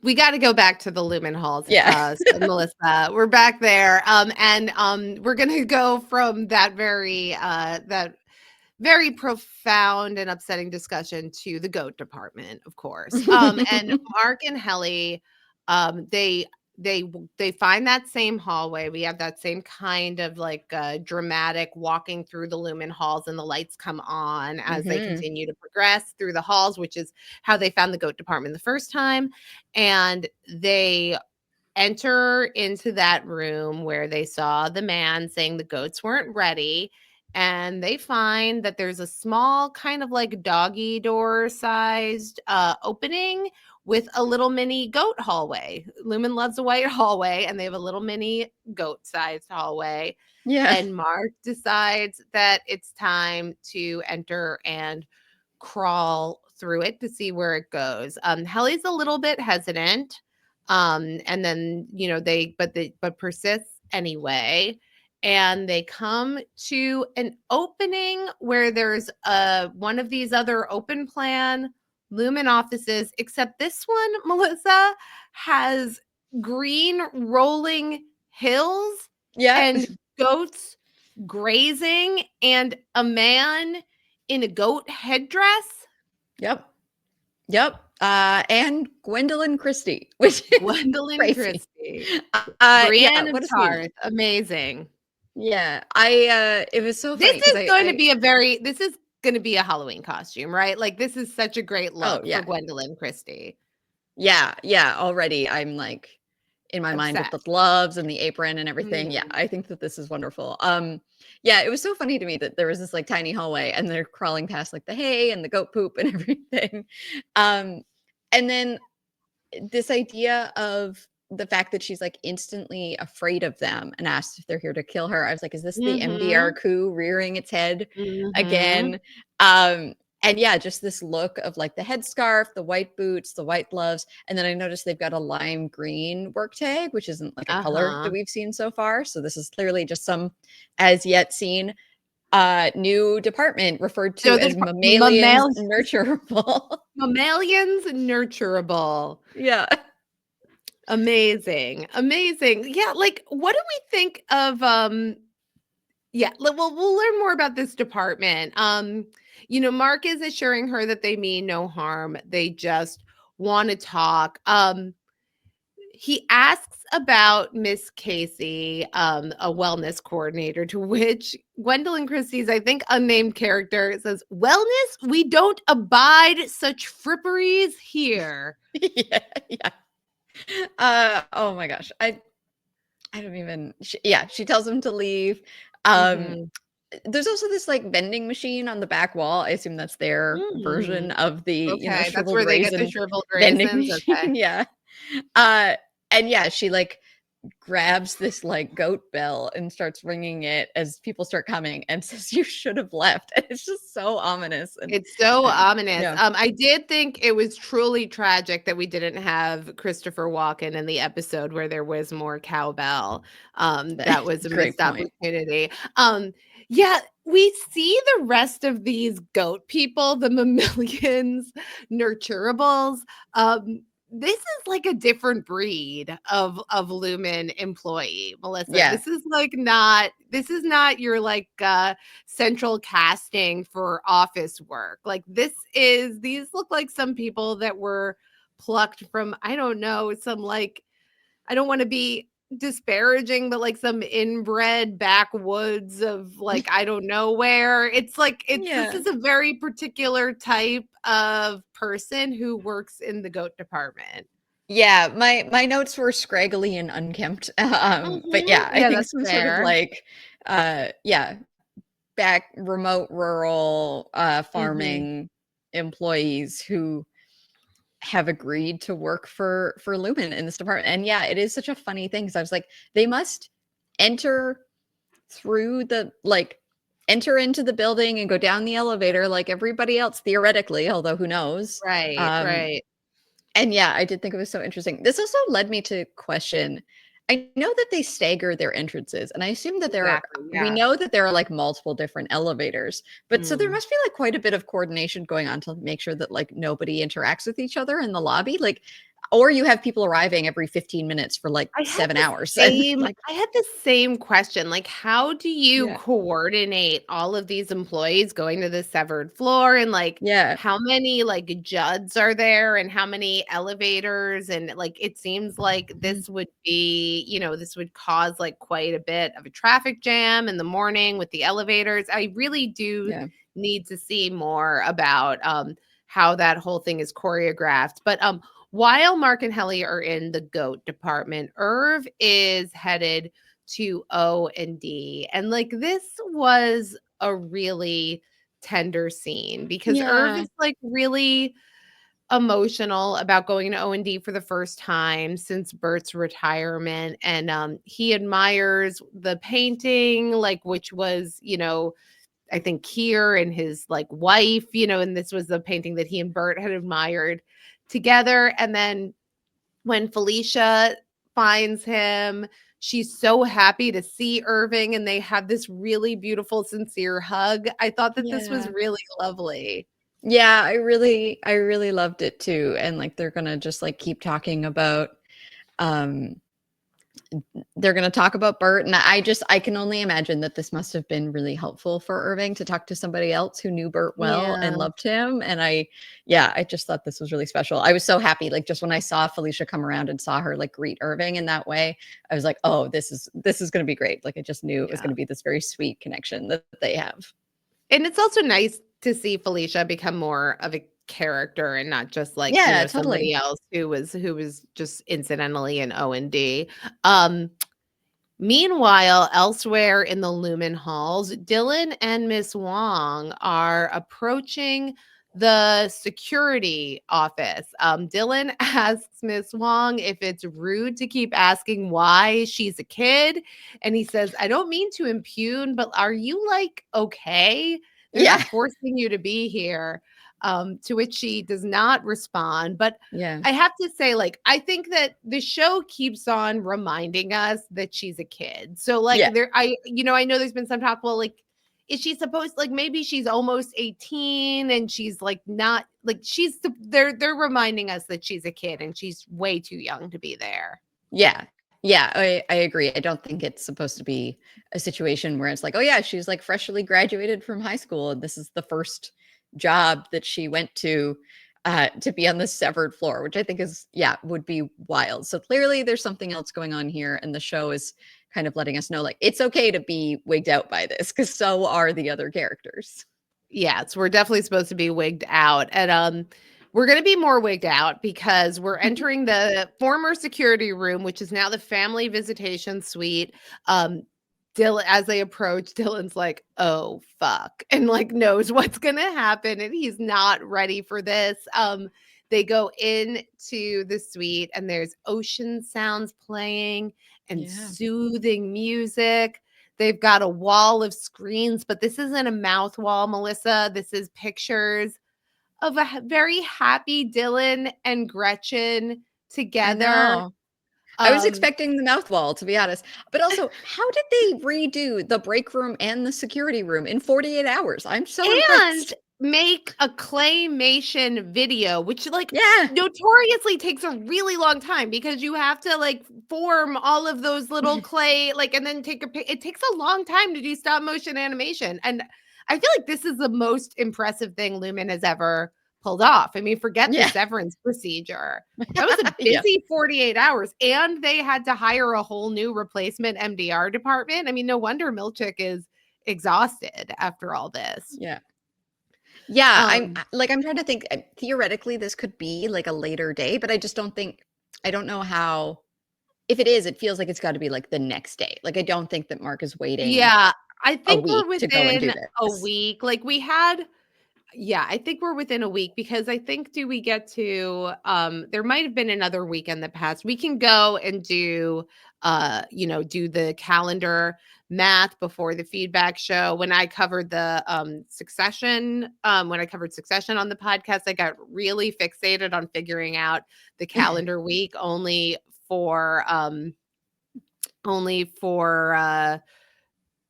[SPEAKER 1] We got to go back to the Lumon halls.
[SPEAKER 2] Yeah.
[SPEAKER 1] So Melissa, we're back there. And we're going to go from that very profound and upsetting discussion to the GOAT department, of course. And Mark and Helly, they find that same hallway. We have that same kind of like dramatic walking through the Lumon halls, and the lights come on as they continue to progress through the halls, which is how they found the GOAT department the first time. And they enter into that room where they saw the man saying the goats weren't ready. And they find that there's a small kind of like doggy door sized opening with a little mini goat hallway. Lumon loves a white hallway, and they have a little mini goat sized hallway.
[SPEAKER 2] Yeah.
[SPEAKER 1] And Mark decides that it's time to enter and crawl through it to see where it goes. Helly's a little bit hesitant. And then, but persists anyway. And they come to an opening where there's one of these other open plan Lumon offices, except this one, Melissa, has green rolling hills and goats grazing and a man in a goat headdress.
[SPEAKER 2] Yep. And Gwendolyn Christie, which is
[SPEAKER 1] Gwendolyn
[SPEAKER 2] crazy.
[SPEAKER 1] Christie.
[SPEAKER 2] Brienne
[SPEAKER 1] of Tarth. Amazing.
[SPEAKER 2] Yeah. It was so funny.
[SPEAKER 1] This is going to be a Halloween costume, right? Like, this is such a great look for Gwendolyn Christie.
[SPEAKER 2] Yeah. Already I'm like in my mind with the gloves and the apron and everything. Yeah. I think that this is wonderful. Yeah, it was so funny to me that there was this like tiny hallway and they're crawling past like the hay and the goat poop and everything. And then this idea of the fact that she's like instantly afraid of them and asked if they're here to kill her. I was like, is this the MDR coup rearing its head again? And yeah, just this look of like the headscarf, the white boots, the white gloves. And then I noticed they've got a lime green work tag, which isn't like a color that we've seen so far. So this is clearly just some as yet seen new department referred to as mammalians nurturable.
[SPEAKER 1] Mammalians nurturable.
[SPEAKER 2] Yeah.
[SPEAKER 1] Amazing. Yeah, like, what do we think of yeah, well, we'll learn more about this department. Mark is assuring her that they mean no harm. They just want to talk. He asks about Miss Casey, a wellness coordinator, to which Gwendolyn Christie's, I think, unnamed character says, "Wellness? We don't abide such fripperies here."
[SPEAKER 2] Yeah. Oh my gosh. I don't even, she tells him to leave. there's also this like vending machine on the back wall. I assume that's their version of the, you know,
[SPEAKER 1] Okay, that's
[SPEAKER 2] shriveled
[SPEAKER 1] where they get the
[SPEAKER 2] raisin
[SPEAKER 1] shriveled
[SPEAKER 2] vending
[SPEAKER 1] raisins, okay.
[SPEAKER 2] machine. Yeah. Uh, and yeah, she like grabs this like goat bell and starts ringing it as people start coming and says, "You should have left." And it's just so ominous.
[SPEAKER 1] It's so
[SPEAKER 2] And
[SPEAKER 1] ominous.
[SPEAKER 2] yeah,
[SPEAKER 1] I did think it was truly tragic that we didn't have Christopher Walken in the episode where there was more cowbell. That was a
[SPEAKER 2] great
[SPEAKER 1] missed
[SPEAKER 2] point.
[SPEAKER 1] opportunity. Yeah, we see the rest of these goat people, the mammalians, nurturables. This is like a different breed of Lumen employee, Melissa.
[SPEAKER 2] Yeah.
[SPEAKER 1] This is not your like central casting for office work. Like these look like some people that were plucked from, I don't know, some like, I don't want to be disparaging, but like some inbred backwoods of like, I don't know where. It's like this
[SPEAKER 2] Yeah.
[SPEAKER 1] is a very particular type of person who works in the goat department.
[SPEAKER 2] Yeah, my notes were scraggly and unkempt. But yeah, I
[SPEAKER 1] Yeah,
[SPEAKER 2] think
[SPEAKER 1] that's
[SPEAKER 2] some sort of
[SPEAKER 1] fair.
[SPEAKER 2] like yeah, back remote rural
[SPEAKER 1] Mhm.
[SPEAKER 2] farming employees who have agreed to work for Lumen in this department. And yeah, it is such a funny thing because I was like, they must enter through the like enter into the building and go down the elevator like everybody else theoretically, although who knows.
[SPEAKER 1] Right,
[SPEAKER 2] Um
[SPEAKER 1] right.
[SPEAKER 2] and yeah, I did think it was so interesting. This also led me to question. I know that they stagger their entrances, and I assume that
[SPEAKER 1] Exactly.
[SPEAKER 2] we
[SPEAKER 1] Yeah.
[SPEAKER 2] know that there are like multiple different elevators, but so there
[SPEAKER 1] Mm.
[SPEAKER 2] must be like quite a bit of coordination going on to make sure that like nobody interacts with each other in the lobby. Like, or you have people arriving every 15 minutes for like
[SPEAKER 1] I had
[SPEAKER 2] 7
[SPEAKER 1] the
[SPEAKER 2] hours. And like,
[SPEAKER 1] I had the same question, like, how do you
[SPEAKER 2] yeah.
[SPEAKER 1] coordinate all of these employees going to the severed floor, and, like,
[SPEAKER 2] Yeah.
[SPEAKER 1] how many, like, Judds are there, and how many elevators, and, like, it seems like
[SPEAKER 2] Mhm.
[SPEAKER 1] this would be, this would cause, like, quite a bit of a traffic jam in the morning with the elevators. I really do
[SPEAKER 2] Yeah.
[SPEAKER 1] need to see more about, how that whole thing is choreographed, but, while Mark and Helly are in the GOAT department, Irv is headed to O&D. And like this was a really tender scene because Irv
[SPEAKER 2] Yeah.
[SPEAKER 1] is like really emotional about going to O&D for the first time since Bert's retirement, and he admires the painting, like, which was, I think Keir and his like wife, and this was the painting that he and Bert had admired together. And then when Felicia finds him, she's so happy to see Irving, and they have this really beautiful, sincere hug. I thought that this was
[SPEAKER 2] Yeah.
[SPEAKER 1] really lovely.
[SPEAKER 2] Yeah, I really loved it too. And like they're gonna just like keep talking about um they're going to talk about Bert. And I can only imagine that this must have been really helpful for Irving to talk to somebody else who knew Bert well and
[SPEAKER 1] Yeah.
[SPEAKER 2] loved him. And I just thought this was really special. I was so happy. Like just when I saw Felicia come around and saw her like greet Irving in that way, I was like, oh, this is going to be great. Like I just knew it was
[SPEAKER 1] Yeah.
[SPEAKER 2] going to be this very sweet connection that they have.
[SPEAKER 1] And it's also nice to see Felicia become more of a character and not just like,
[SPEAKER 2] Yeah,
[SPEAKER 1] somebody
[SPEAKER 2] totally.
[SPEAKER 1] else who was just incidentally in O&D. Um Meanwhile, elsewhere in the Lumen halls, Dylan and Miss Wong are approaching the security office. Dylan asks Miss Wong if it's rude to keep asking why she's a kid. And he says, I don't mean to impugn, but are you like okay? They're
[SPEAKER 2] Yeah.
[SPEAKER 1] not forcing you to be here. To which she does not respond. But
[SPEAKER 2] Yeah.
[SPEAKER 1] I have to say, like, I think that the show keeps on reminding us that she's a kid. So, like,
[SPEAKER 2] Yeah.
[SPEAKER 1] I know there's been some talk, well, like, is she supposed, like, maybe she's almost 18 and she's like not like they're reminding us that she's a kid and she's way too young to be there.
[SPEAKER 2] Yeah. Yeah, I agree. I don't think it's supposed to be a situation where it's like, oh yeah, she's like freshly graduated from high school and this is the first job that she went to be on the severed floor, which I think is would be wild. So clearly there's something else going on here and the show is kind of letting us know like it's okay to be wigged out by this because so are the other characters.
[SPEAKER 1] Yes, we're definitely supposed to be wigged out. And we're going to be more wigged out because we're entering the former security room, which is now the family visitation suite. Um Dylan, as they approach, Dylan's like, oh fuck, and like knows what's gonna happen, and he's not ready for this. They go into the suite and there's ocean sounds playing and soothing music. They've got a wall of screens, but this isn't a mouth wall, Melissa. This is pictures of a very happy Dylan and Gretchen
[SPEAKER 2] I
[SPEAKER 1] together.
[SPEAKER 2] know. I was expecting the mouth wall, to be honest. But also, how did they redo the break room and the security room in 48 hours? I'm so impressed.
[SPEAKER 1] Make a claymation video, which like
[SPEAKER 2] Yeah.
[SPEAKER 1] notoriously takes a really long time because you have to like form all of those little clay, like, and then take it takes a long time to do stop motion animation. And I feel like this is the most impressive thing Lumon has ever pulled off. I mean, forget the severance procedure. That was a busy 48 hours. And they had to hire a whole new replacement MDR department. I mean, no wonder Milch is exhausted after all this.
[SPEAKER 2] Yeah, I'm trying to think, theoretically this could be like a later day, but I just don't think, I don't know how, if it is, it feels like it's got to be like the next day. Like I don't think that Mark is waiting
[SPEAKER 1] Yeah, I
[SPEAKER 2] a
[SPEAKER 1] think we're
[SPEAKER 2] week to go and do
[SPEAKER 1] within a
[SPEAKER 2] this.
[SPEAKER 1] week. Like we had, yeah, I think we're within a week because I think do we get to there might have been another week in the past. We can go and do do the calendar math before the feedback show. When I covered the Succession, when I covered Succession on the podcast, I got really fixated on figuring out the calendar week only for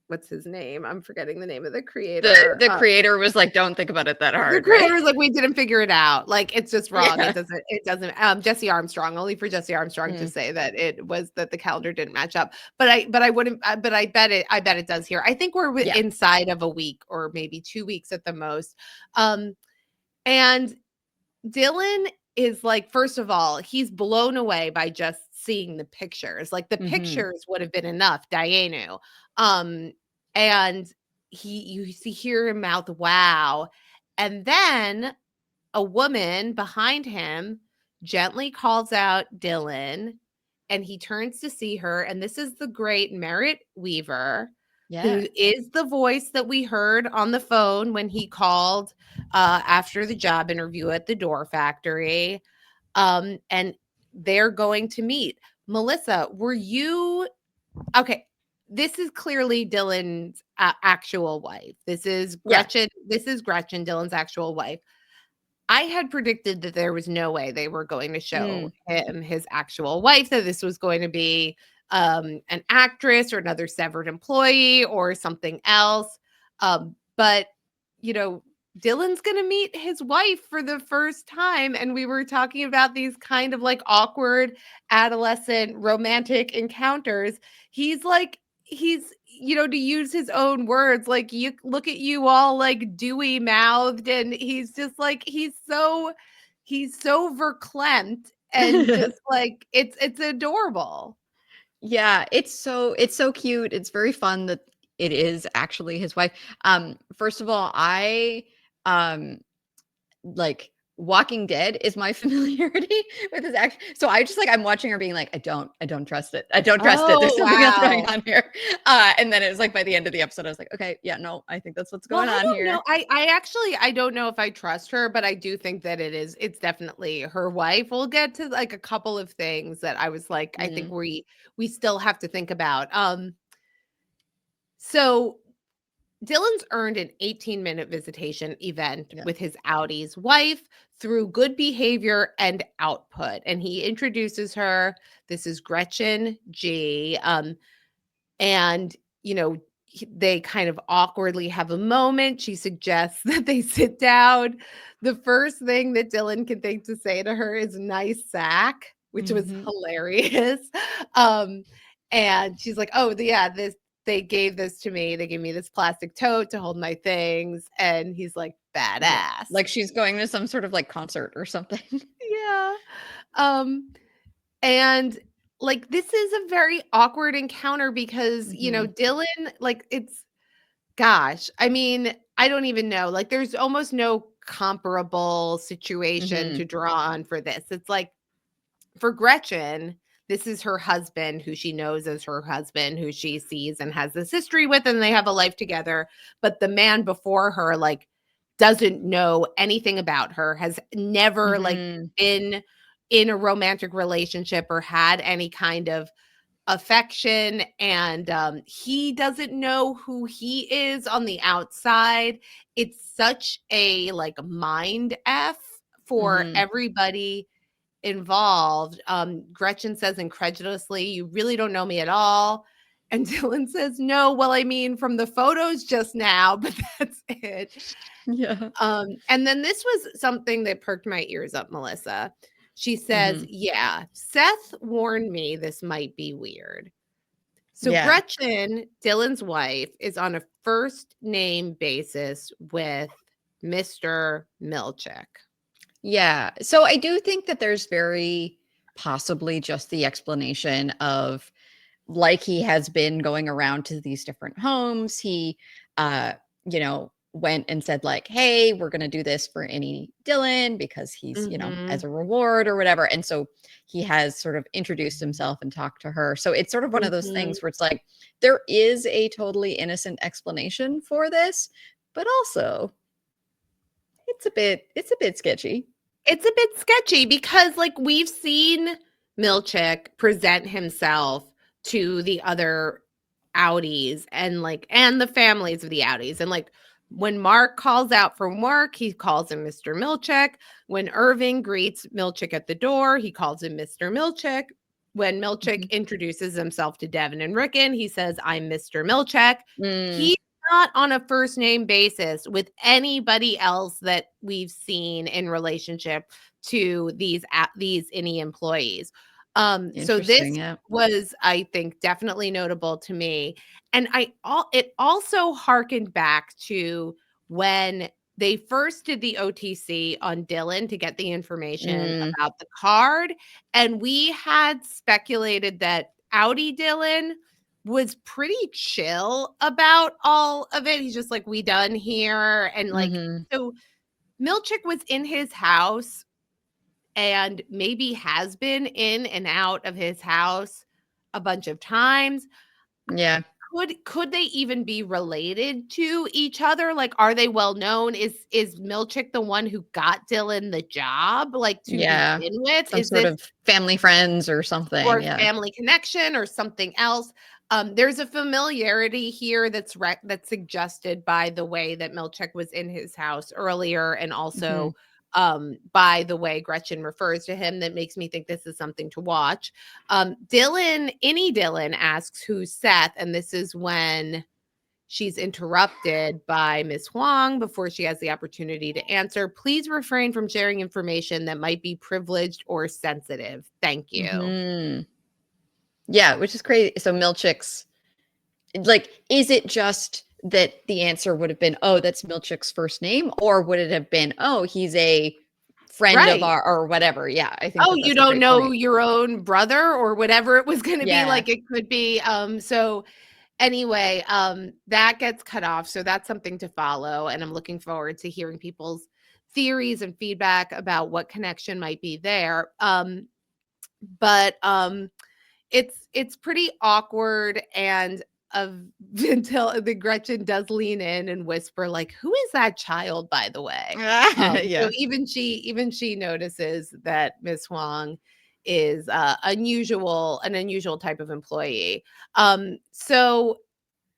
[SPEAKER 1] what's his name? I'm forgetting the name of the creator.
[SPEAKER 2] The creator was like, don't think about it that hard.
[SPEAKER 1] The creator
[SPEAKER 2] right?
[SPEAKER 1] was like, we didn't figure it out. Like, it's just wrong. Yeah. It doesn't, Jesse Armstrong, only for Jesse Armstrong to say that it was that the calendar didn't match up. But I bet it does here. I think we're inside of a week or maybe 2 weeks at the most. And Dylan is like, first of all, he's blown away by just seeing the pictures. Like the pictures would have been enough, Dianu. And you hear him mouth, wow. And then a woman behind him gently calls out Dylan, and he turns to see her. And this is the great Merritt Weaver, who is the voice that we heard on the phone when he called after the job interview at the door factory. And they're going to meet. Melissa, were you okay? This is clearly Dylan's actual wife. This is Gretchen. This is Gretchen, Dylan's actual wife. I had predicted that there was no way they were going to show him his actual wife, that this was going to be an actress or another severed employee or something else. But, Dylan's going to meet his wife for the first time. And we were talking about these kind of like awkward adolescent romantic encounters. He's to use his own words, like, you look at you all like dewy mouthed, and he's just like, he's so verklempt and just like, it's adorable.
[SPEAKER 2] Yeah, it's so cute. It's very fun that it is actually his wife. First of all, I like Walking Dead is my familiarity with his act. So I just like, I'm watching her being like, I don't trust it. I don't trust it. There's something else going on here. And then it was like by the end of the episode, I was like, okay, yeah, no, I think that's what's going on here.
[SPEAKER 1] No, I don't know if I trust her, but I do think that it's definitely her wife. We'll get to like a couple of things that I was like, I think we still have to think about. So Dylan's earned an 18-minute visitation event with his outie's wife through good behavior and output. And he introduces her. This is Gretchen G. And, they kind of awkwardly have a moment. She suggests that they sit down. The first thing that Dylan can think to say to her is nice sack, which was hilarious. And she's like, oh, yeah, they gave this to me. They gave me this plastic tote to hold my things. And he's like, badass. Yeah.
[SPEAKER 2] Like she's going to some sort of like concert or something.
[SPEAKER 1] Yeah. And like, this is a very awkward encounter because, Dylan, like, I mean, I don't even know. Like, there's almost no comparable situation to draw on for this. It's like, for Gretchen, this is her husband, who she knows as her husband, who she sees and has this history with, and they have a life together. But the man before her, like, doesn't know anything about her, has never like been in a romantic relationship or had any kind of affection, and he doesn't know who he is on the outside. It's such a like mind f for everybody involved. Gretchen says incredulously, "You really don't know me at all." And Dylan says, "No, well, I mean, from the photos just now, but that's it."
[SPEAKER 2] Yeah.
[SPEAKER 1] And then this was something that perked my ears up, Melissa. She says, "Yeah, Seth warned me this might be weird." So
[SPEAKER 2] Yeah.
[SPEAKER 1] Gretchen, Dylan's wife, is on a first name basis with Mr. Milchick.
[SPEAKER 2] Yeah. So I do think that there's very possibly just the explanation of, like, he has been going around to these different homes. He, you know, went and said, like, hey, we're going to do this for Innie Dylan because he's, you know, as a reward or whatever. And so he has sort of introduced himself and talked to her. So it's sort of one of those things where it's like, there is a totally innocent explanation for this, but also it's a bit sketchy.
[SPEAKER 1] It's a bit sketchy because, like, we've seen Milchick present himself to the other outies and the families of the outies. And like, when Mark calls out from work, he calls him Mr. Milchick. When Irving greets Milchick at the door, he calls him Mr. Milchick. When Milchick introduces himself to Devin and Rickon, he says, "I'm Mr. Milchick." He's not on a first name basis with anybody else that we've seen in relationship to these Innie employees. So this was, I think, definitely notable to me. And it also harkened back to when they first did the OTC on Dylan to get the information about the card. And we had speculated that outie Dylan was pretty chill about all of it. He's just like, "We done here." And like, so Milchick was in his house and maybe has been in and out of his house a bunch of times.
[SPEAKER 2] Yeah.
[SPEAKER 1] Could they even be related to each other? Like, are they well known? Is Milchick the one who got Dylan the job, like, to begin with?
[SPEAKER 2] Some
[SPEAKER 1] Is
[SPEAKER 2] sort
[SPEAKER 1] this
[SPEAKER 2] of family friends or something?
[SPEAKER 1] or
[SPEAKER 2] Yeah.
[SPEAKER 1] family connection or something else? There's a familiarity here that's suggested by the way that Milchick was in his house earlier, and also by the way Gretchen refers to him, that makes me think this is something to watch. Innie Dylan asks who's Seth, and this is when she's interrupted by Ms. Huang before she has the opportunity to answer. "Please refrain from sharing information that might be privileged or sensitive. Thank you."
[SPEAKER 2] Yeah, which is crazy. So Milchick's, like, is it just that the answer would have been, "Oh, that's Milchick's first name," or would it have been, "Oh, he's a friend of our," or whatever? Yeah, I think
[SPEAKER 1] "Oh,
[SPEAKER 2] that
[SPEAKER 1] you
[SPEAKER 2] that's a
[SPEAKER 1] don't
[SPEAKER 2] great
[SPEAKER 1] know
[SPEAKER 2] point.
[SPEAKER 1] your own brother," or whatever it was going to be,
[SPEAKER 2] Yeah.
[SPEAKER 1] like it could be. So anyway, that gets cut off. So that's something to follow. And I'm looking forward to hearing people's theories and feedback about what connection might be there. But it's pretty awkward, and until the Gretchen does lean in and whisper, like, "Who is that child, by the way?" So
[SPEAKER 2] Yeah.
[SPEAKER 1] even she notices that Miss Huang is an unusual type of employee. So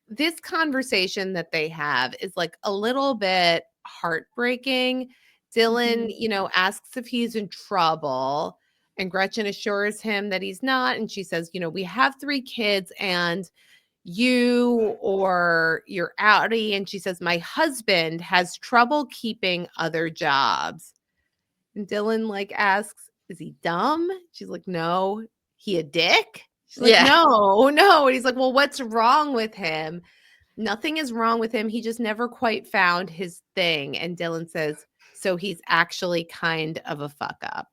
[SPEAKER 1] this conversation that they have is like a little bit heartbreaking. Dylan, asks if he's in trouble, and Gretchen assures him that he's not. And she says, "We have 3 kids, and you or your outie." And she says, "My husband has trouble keeping other jobs." And Dylan like asks, "Is he dumb?" She's like, "No." "He a dick?" She's like,
[SPEAKER 2] Yeah.
[SPEAKER 1] "No, no." And he's like, "Well, what's wrong with him?" "Nothing is wrong with him. He just never quite found his thing." And Dylan says, "So he's actually kind of a fuck up."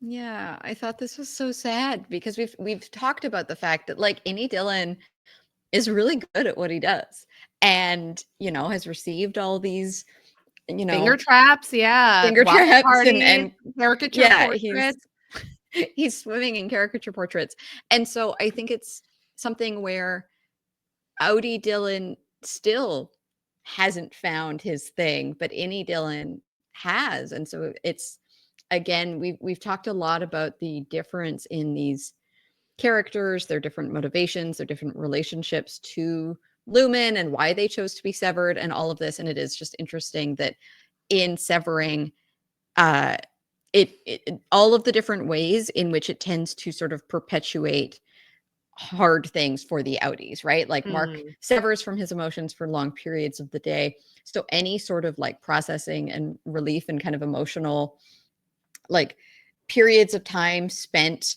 [SPEAKER 2] Yeah, I thought this was so sad because we've talked about the fact that, like, Innie Dylan is really good at what he does, and has received all these,
[SPEAKER 1] Finger traps, yeah.
[SPEAKER 2] finger
[SPEAKER 1] Watch
[SPEAKER 2] traps,
[SPEAKER 1] parties,
[SPEAKER 2] and
[SPEAKER 1] caricature
[SPEAKER 2] yeah, he's
[SPEAKER 1] portraits.
[SPEAKER 2] He's swimming in caricature portraits. And so I think it's something where outie Dylan still hasn't found his thing, but innie Dylan has. And so it's, again, we've talked a lot about the difference in these characters, their different motivations, their different relationships to Lumon and why they chose to be severed and all of this. And it is just interesting that in severing, uh, all of the different ways in which it tends to sort of perpetuate hard things for the outies, right? Like Mark severs from his emotions for long periods of the day. So any sort of like processing and relief and kind of emotional like periods of time spent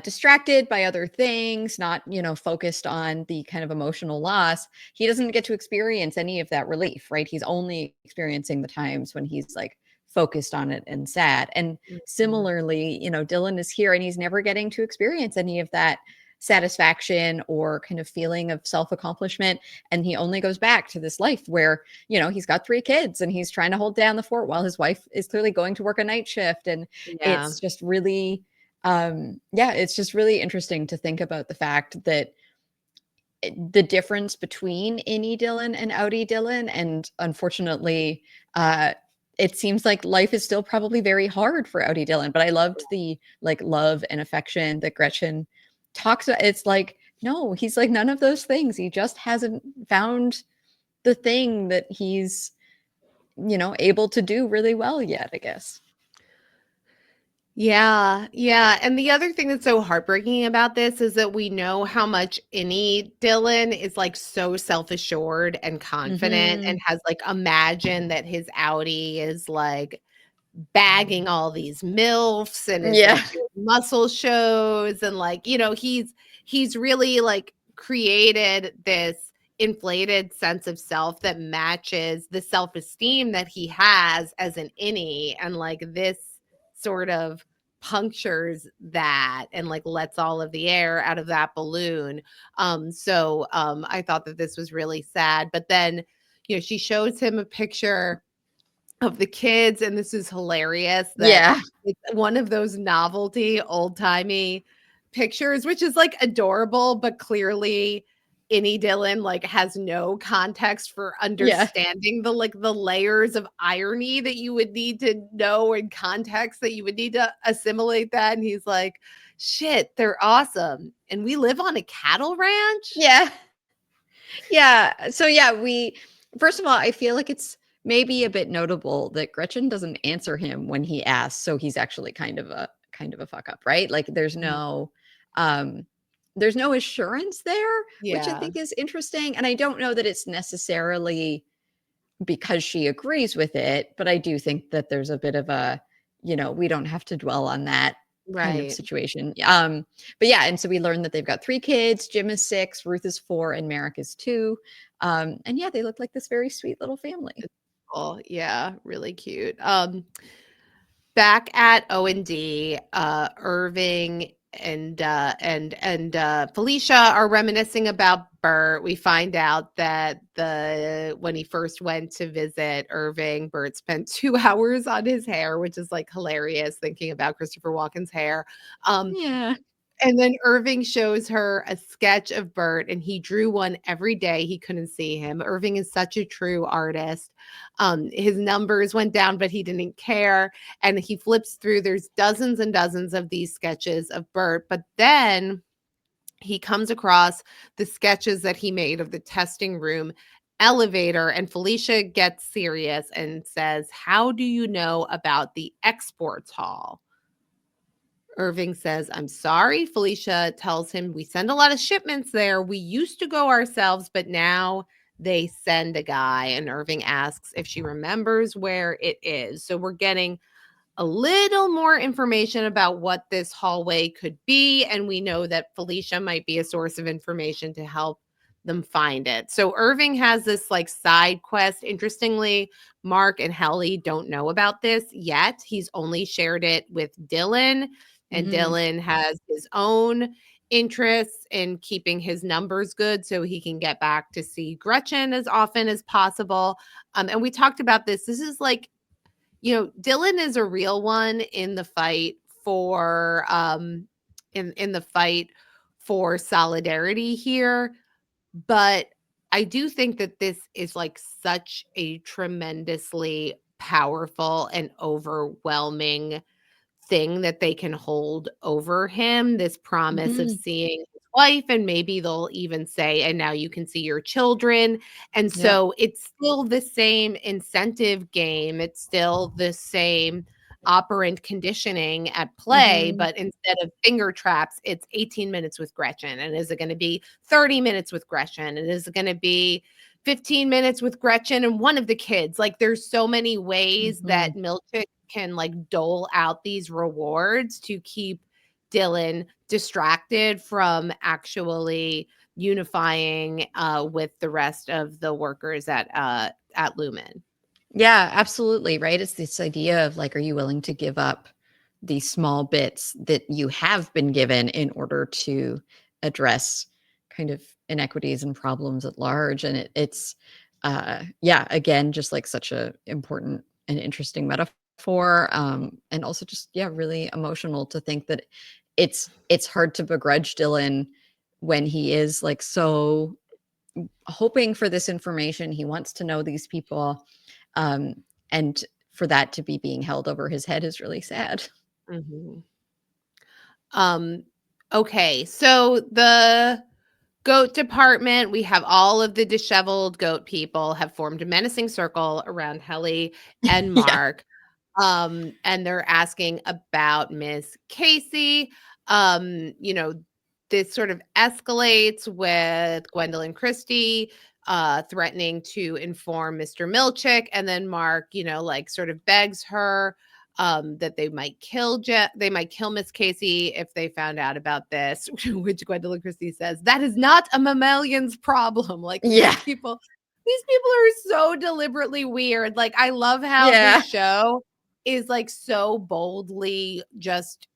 [SPEAKER 2] distracted by other things, not, focused on the kind of emotional loss, he doesn't get to experience any of that relief, right? He's only experiencing the times when he's like focused on it and sad. And similarly, Dylan is here and he's never getting to experience any of that satisfaction or kind of feeling of self-accomplishment. And he only goes back to this life where, he's got 3 kids and he's trying to hold down the fort while his wife is clearly going to work a night shift. And it's just really, it's just really interesting to think about the fact that the difference between innie Dylan and outie Dylan. And unfortunately, it seems like life is still probably very hard for outie Dylan, but I loved the like love and affection that Gretchen talks about. It's like, no, he's like none of those things. He just hasn't found the thing that he's, able to do really well yet, I guess.
[SPEAKER 1] Yeah, yeah. And the other thing that's so heartbreaking about this is that we know how much innie Dylan is like so self-assured and confident and has like imagined that his outie is like bagging all these MILFs and is like doing muscle shows and like, he's really like created this inflated sense of self that matches the self-esteem that he has as an innie, and like this sort of punctures that and like lets all of the air out of that balloon. So I thought that this was really sad, but then she shows him a picture of the kids, and this is hilarious that it's one of those novelty old-timey pictures, which is like adorable, but clearly innie Dylan like has no context for understanding the layers of irony that you would need to know, and context that you would need to assimilate that. And he's like, shit, they're awesome, and we live on a cattle ranch.
[SPEAKER 2] So first of all, I feel like it's maybe a bit notable that Gretchen doesn't answer him when he asks, so he's actually kind of a fuck up, right? Like there's no assurance there, which I think is interesting. And I don't know that it's necessarily because she agrees with it, but I do think that there's a bit of a, we don't have to dwell on that kind of situation. But and so we learned that they've got 3 kids. Jim is 6, Ruth is 4, and Merrick is 2. And they look like this very sweet little family.
[SPEAKER 1] Oh, yeah, really cute. Back at O&D, Irving and Felicia are reminiscing about Bert. We find out that when he first went to visit Irving, Bert spent 2 hours on his hair, which is like hilarious thinking about Christopher Walken's hair. And then Irving shows her a sketch of Bert, and he drew one every day. He couldn't see him. Irving is such a true artist. His numbers went down, but he didn't care. And he flips through. There's dozens and dozens of these sketches of Bert. But then he comes across the sketches that he made of the testing room elevator, and Felicia gets serious and says, "How do you know about the exports hall?" Irving says, "I'm sorry." Felicia tells him, "We send a lot of shipments there. We used to go ourselves, but now they send a guy." And Irving asks if she remembers where it is. So we're getting a little more information about what this hallway could be. And we know that Felicia might be a source of information to help them find it. So Irving has this like side quest. Interestingly, Mark and Helly don't know about this yet. He's only shared it with Dylan. And Dylan has his own interests in keeping his numbers good so he can get back to see Gretchen as often as possible. And we talked about this. This is like, Dylan is a real one in the fight for in the fight for solidarity here, but I do think that this is like such a tremendously powerful and overwhelming thing that they can hold over him, this promise of
[SPEAKER 2] Mhm.
[SPEAKER 1] seeing his wife, and maybe they'll even say, and now you can see your children. And
[SPEAKER 2] Yep.
[SPEAKER 1] so it's still the same incentive game. It's still the same operant conditioning at play,
[SPEAKER 2] Mhm.
[SPEAKER 1] but instead of finger traps, it's 18 minutes with Gretchen. And is it going to be 30 minutes with Gretchen? And is it going to be 15 minutes with Gretchen and one of the kids? Like there's so many ways
[SPEAKER 2] Mhm.
[SPEAKER 1] that Milch can like dole out these rewards to keep Dylan distracted from actually unifying with the rest of the workers at Lumon.
[SPEAKER 2] Yeah, absolutely, right? It's this idea of like, are you willing to give up these small bits that you have been given in order to address kind of inequities and problems at large? And it's yeah, again, just like such a important and interesting metaphor. And also just, yeah, really emotional to think that it's hard to begrudge Dylan when he is like so hoping for this information. He wants to know these people. Um, and for that to be being held over his head is really sad.
[SPEAKER 1] Mhm. Um, okay, so the goat department, we have all of the disheveled goat people have formed a menacing circle around Helly and
[SPEAKER 2] Yeah.
[SPEAKER 1] Mark. And they're asking about Miss Casey. You know, this sort of escalates with Gwendolyn Christie threatening to inform Mr. Milchick, and then Mark, like sort of begs her that they might kill Miss Casey if they found out about this, which Gwendolyn Christie says that is not a mammalion's problem. Like
[SPEAKER 2] Yeah.
[SPEAKER 1] these people are so deliberately weird. Like I love how this
[SPEAKER 2] Yeah.
[SPEAKER 1] show is like so boldly just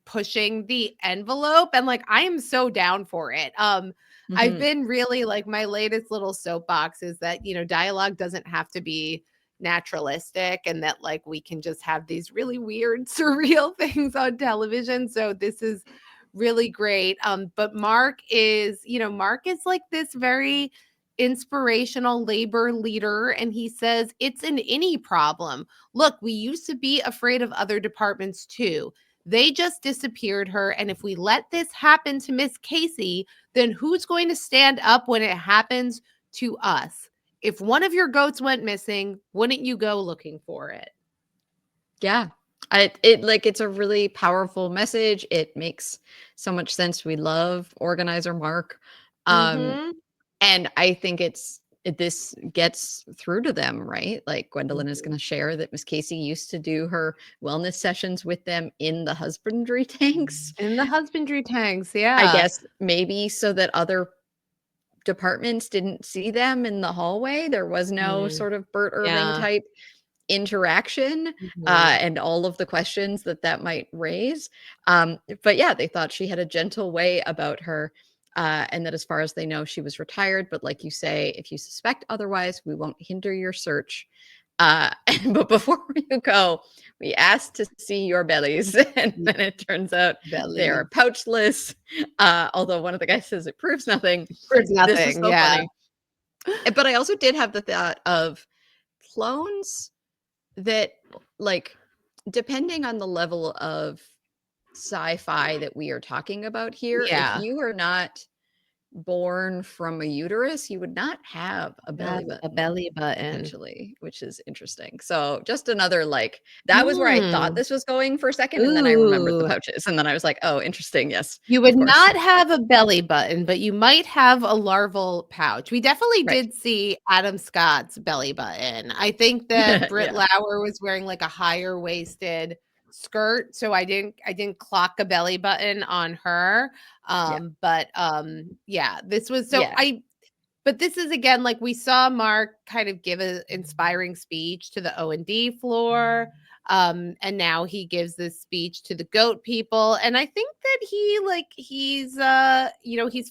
[SPEAKER 1] pushing the envelope, and like I am so down for it. I've
[SPEAKER 2] Mhm.
[SPEAKER 1] been really like, my latest little soapbox is that dialogue doesn't have to be naturalistic, and that like we can just have these really weird surreal things on television. So this is really great. But Mark is like this very inspirational labor leader, and he says it's an innie problem. Look, we used to be afraid of other departments too. They just disappeared her, and if we let this happen to Miss Casey, then who's going to stand up when it happens to us? If one of your goats went missing, wouldn't you go looking for it?
[SPEAKER 2] Yeah. It's a really powerful message. It makes so much sense. We love organizer Mark. Um,
[SPEAKER 1] Mhm.
[SPEAKER 2] and I think this gets through to them, right? Like Gwendolyn is going
[SPEAKER 1] Mhm.
[SPEAKER 2] to share that Miss Casey used to do her wellness sessions with them in the husbandry tanks.
[SPEAKER 1] In the husbandry tanks,
[SPEAKER 2] I
[SPEAKER 1] yeah.
[SPEAKER 2] guess maybe so that other departments didn't see them in the hallway. There was no
[SPEAKER 1] Mm,
[SPEAKER 2] sort of Bert Irving
[SPEAKER 1] yeah.
[SPEAKER 2] type interaction,
[SPEAKER 1] Mhm.
[SPEAKER 2] and all of the questions that might raise. But yeah, they thought she had a gentle way about her, and that as far as they know, she was retired. But like you say, if you suspect otherwise, we won't hinder your search. But before you go, we asked to see your bellies, and then it turns out they
[SPEAKER 1] Belly.
[SPEAKER 2] are pouchless. Although one of the guys says it proves nothing.
[SPEAKER 1] Proves
[SPEAKER 2] This was
[SPEAKER 1] nothing,
[SPEAKER 2] so
[SPEAKER 1] yeah.
[SPEAKER 2] funny. But I also did have the thought of clones that, like, depending on the level of sci-fi that we are talking about here, if
[SPEAKER 1] Yeah.
[SPEAKER 2] you are not born from a uterus, you would not have a belly
[SPEAKER 1] Have a
[SPEAKER 2] button,
[SPEAKER 1] belly button.
[SPEAKER 2] potentially, which is interesting. So just another like that was where I thought
[SPEAKER 1] Mm.
[SPEAKER 2] this was going for a second, and then I remembered the
[SPEAKER 1] Ooh.
[SPEAKER 2] pouches, and then I was like, oh, interesting. Yes,
[SPEAKER 1] You
[SPEAKER 2] of
[SPEAKER 1] would
[SPEAKER 2] course.
[SPEAKER 1] not have a belly button, but you might have a larval pouch. We definitely
[SPEAKER 2] Right.
[SPEAKER 1] did see Adam Scott's belly button. I think that Britt
[SPEAKER 2] Yeah.
[SPEAKER 1] Lauer was wearing like a higher waisted skirt, so I didn't clock a belly button on her.
[SPEAKER 2] Yeah.
[SPEAKER 1] But yeah, this was so
[SPEAKER 2] Yeah.
[SPEAKER 1] I but this is again like we saw Mark kind of give an inspiring speech to the O&D floor. And now he gives this speech to the goat people, and I think that he's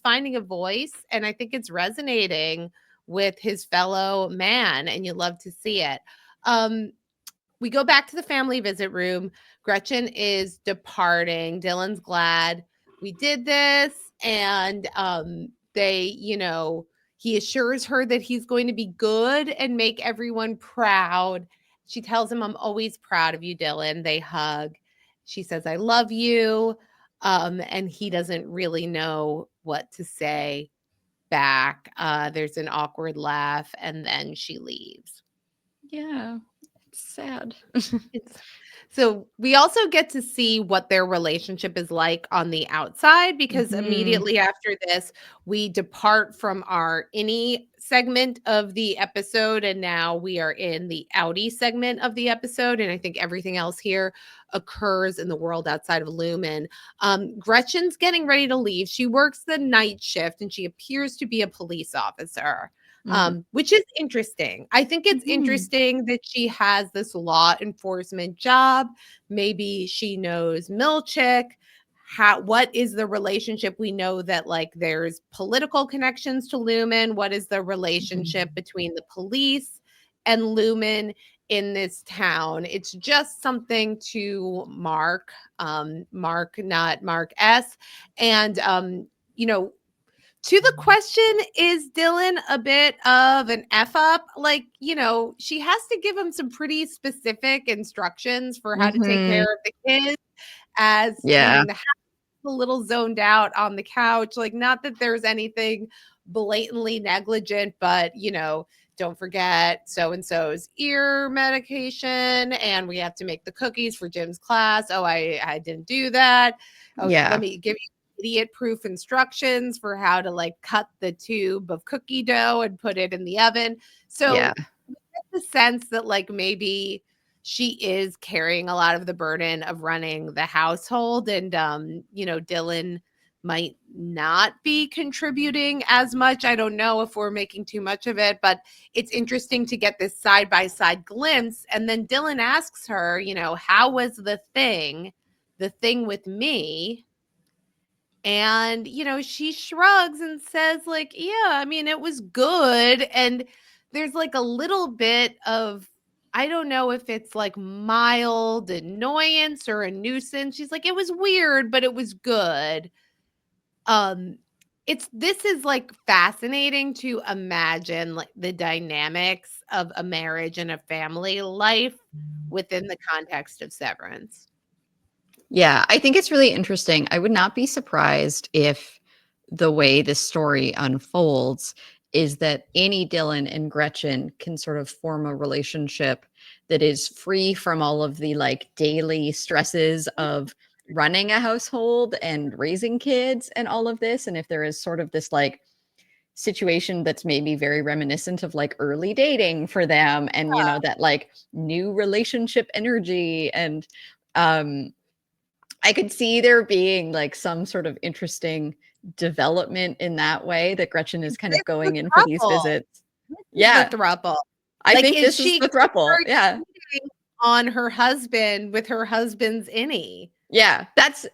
[SPEAKER 1] finding a voice, and I think it's resonating with his fellow man, and you love to see it. um we go back to the family visit room. Gretchen is departing. Dylan's glad we did this. And they, he assures her that he's going to be good and make everyone proud. She tells him, I'm always proud of you, Dylan. They hug. She says, I love you. And he doesn't really know what to say back. There's an awkward laugh, and then she leaves.
[SPEAKER 2] Yeah. It's sad.
[SPEAKER 1] So we also get to see what their relationship is like on the outside, because immediately after this, we depart from our innie segment of the episode, and now we are in the outie segment of the episode. And I think everything else here occurs in the world outside of Lumon. Gretchen's getting ready to leave. She works the night shift, and she appears to be a police officer. Which is interesting. I think it's interesting that she has this law enforcement job. Maybe she knows Milch. What is the relationship? We know that like there's political connections to Lumon. What is the relationship between the police and Lumon in this town? It's just something to mark, not Mark S. And to the question, is Dylan a bit of an F up? Like, she has to give him some pretty specific instructions for how to take care of the kids, as leaving the house a little zoned out on the couch. Like, not that there's anything blatantly negligent, but, don't forget so-and-so's ear medication, and we have to make the cookies for Jim's class. Oh, I didn't do that. Oh, let me give you idiot-proof instructions for how to like cut the tube of cookie dough and put it in the oven. So we get the sense that like maybe she is carrying a lot of the burden of running the household, and Dylan might not be contributing as much. I don't know if we're making too much of it, but it's interesting to get this side-by-side glimpse. And then Dylan asks her, how was the thing with me? And, she shrugs and says like, yeah, I mean, it was good. And there's like a little bit of, I don't know if it's like mild annoyance or a nuisance. She's like, it was weird, but it was good. This is like fascinating to imagine like the dynamics of a marriage and a family life within the context of Severance.
[SPEAKER 2] Yeah, I think it's really interesting. I would not be surprised if the way this story unfolds is that Annie, Dylan, and Gretchen can sort of form a relationship that is free from all of the like daily stresses of running a household and raising kids and all of this. And if there is sort of this like situation that's maybe very reminiscent of like early dating for them, and that like new relationship energy, and I could see there being like some sort of interesting development in that way, that Gretchen is kind of going in for these visits.
[SPEAKER 1] Yeah. The throuple.
[SPEAKER 2] I think this is the throuple. Yeah.
[SPEAKER 1] On her husband with her husband's innie.
[SPEAKER 2] Yeah. That's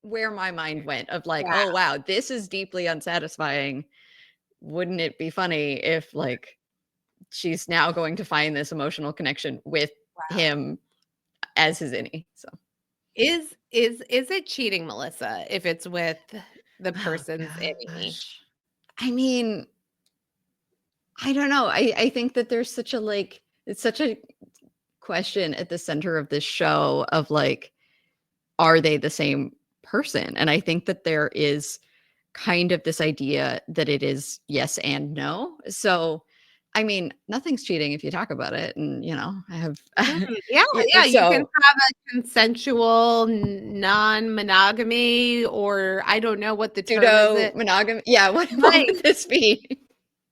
[SPEAKER 2] where my mind went of like, oh wow, this is deeply unsatisfying. Wouldn't it be funny if like she's now going to find this emotional connection with him as his innie? So
[SPEAKER 1] Is it cheating, Melissa, if it's with the person's innie?
[SPEAKER 2] I mean, I don't know. I think that there's such a like, it's such a question at the center of this show of like, are they the same person? And I think that there is kind of this idea that it is yes and no. So I mean, nothing's cheating if you talk about it. And, I have.
[SPEAKER 1] Yeah. You can have a consensual non-monogamy, or I don't know what the term is.
[SPEAKER 2] Monogamy. Yeah. What would this be?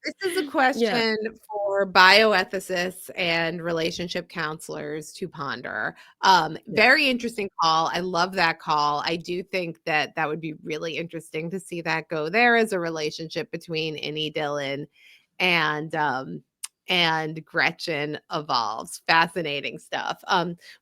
[SPEAKER 1] This is a question for bioethicists and relationship counselors to ponder. Very interesting call. I love that call. I do think that would be really interesting to see that go there as a relationship between Innie, Dylan, and Gretchen evolves. Fascinating stuff.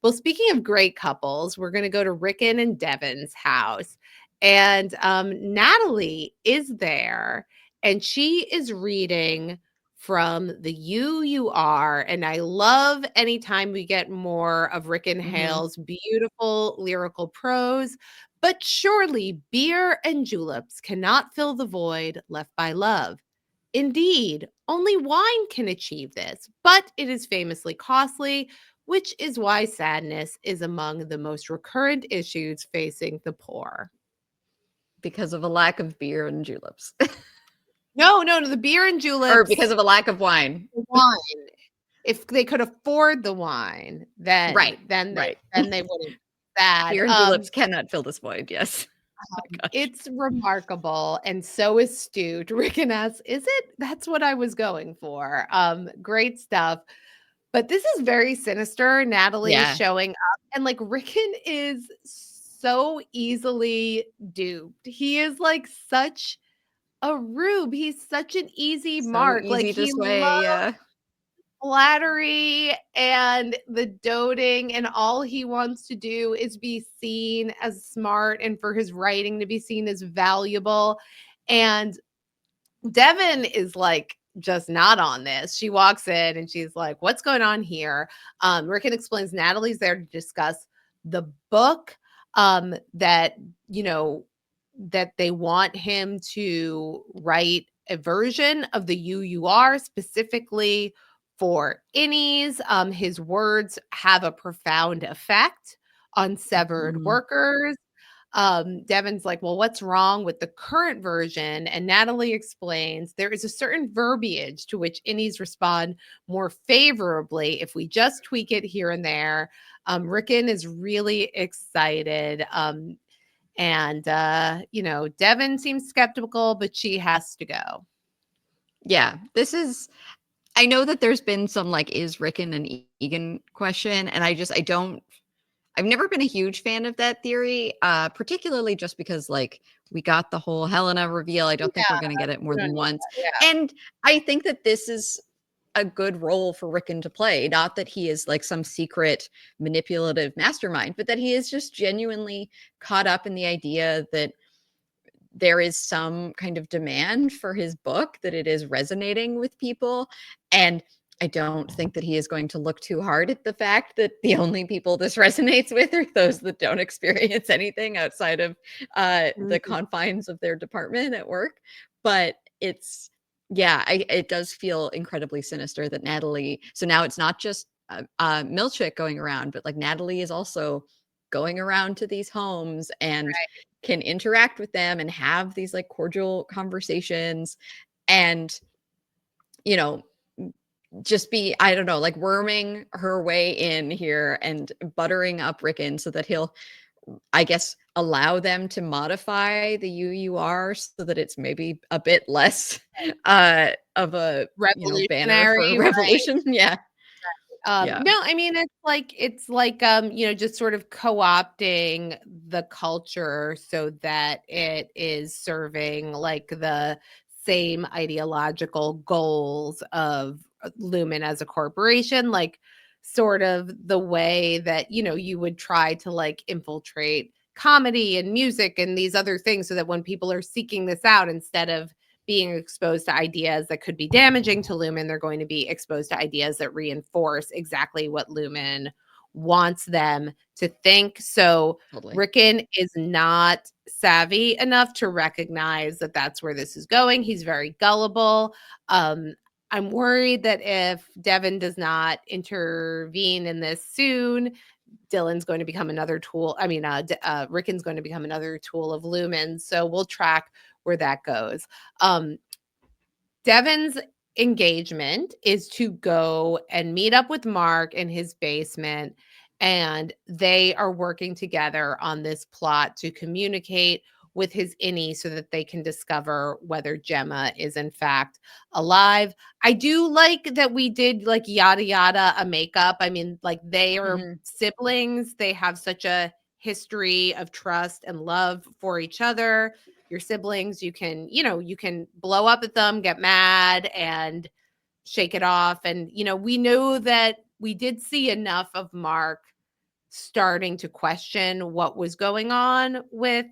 [SPEAKER 1] Well, speaking of great couples, we're going to go to Rickon and Devin's house. And Natalie is there, and she is reading from the UUR. And I love anytime we get more of Rick and Hale's beautiful lyrical prose. But surely beer and juleps cannot fill the void left by love. Indeed, only wine can achieve this, but it is famously costly, which is why sadness is among the most recurrent issues facing the poor.
[SPEAKER 2] Because of a lack of beer and juleps.
[SPEAKER 1] No, the beer and
[SPEAKER 2] Or
[SPEAKER 1] juleps,
[SPEAKER 2] because of a lack of wine.
[SPEAKER 1] the wine. If they could afford the wine, then
[SPEAKER 2] Right.
[SPEAKER 1] they wouldn't be sad.
[SPEAKER 2] Beer and juleps cannot fill this void. Yes. Oh my gosh.
[SPEAKER 1] It's remarkable and so astute. Rick and S, is it? That's what I was going for. Great stuff. But this is very sinister. Natalie
[SPEAKER 2] Yeah.
[SPEAKER 1] showing up, and like Rickon is so easily duped. He is like such a rube. He's such an easy
[SPEAKER 2] So
[SPEAKER 1] mark. Like
[SPEAKER 2] easy to
[SPEAKER 1] he
[SPEAKER 2] sway. Yeah.
[SPEAKER 1] flattery and the doting, and all he wants to do is be seen as smart and for his writing to be seen as valuable. And Devin is like just not on this. She walks in and she's like, what's going on here? Rickon explains Natalie's there to discuss the book that, that they want him to write a version of the UUR specifically for innies. His words have a profound effect on severed workers. Devin's like, well, what's wrong with the current version? And Natalie explains there is a certain verbiage to which innies respond more favorably if we just tweak it here and there. Rickon is really excited. Devin seems skeptical, but she has to go.
[SPEAKER 2] Yeah. I know that there's been some like, is Rickon an Egan question? And I've never been a huge fan of that theory, particularly just because like we got the whole Helena reveal. I don't think we're going to get it more than once.
[SPEAKER 1] Yeah.
[SPEAKER 2] And I think that this is a good role for Rickon to play. Not that he is like some secret manipulative mastermind, but that he is just genuinely caught up in the idea that there is some kind of demand for his book, that it is resonating with people. And I don't think that he is going to look too hard at the fact that the only people this resonates with are those that don't experience anything outside of the confines of their department at work. But it does feel incredibly sinister that Natalie, so now it's not just Milch going around, but like Natalie is also going around to these homes and can interact with them and have these like cordial conversations and, just be, I don't know, like worming her way in here and buttering up Rickon so that he'll, I guess, allow them to modify the UUR so that it's maybe a bit less of a banner for revolution. Yeah.
[SPEAKER 1] No, I mean, it's like, just sort of co-opting the culture so that it is serving like the same ideological goals of Lumen as a corporation, like sort of the way that, you would try to like infiltrate comedy and music and these other things so that when people are seeking this out, instead of being exposed to ideas that could be damaging to Lumen, they're going to be exposed to ideas that reinforce exactly what Lumen wants them to think. So Rickon is not savvy enough to recognize that that's where this is going. He's very gullible. I'm worried that if Devin does not intervene in this soon, Dylan's going to become another tool. I mean, Rickon's going to become another tool of Lumen. So we'll track where that goes. Devin's engagement is to go and meet up with Mark in his basement, and they are working together on this plot to communicate with his innie so that they can discover whether Gemma is in fact alive. I do like that we did like yada yada a makeup. I mean, like they are siblings. They have such a history of trust and love for each other. Your siblings, you can blow up at them, get mad, and shake it off. And, we know that we did see enough of Mark starting to question what was going on with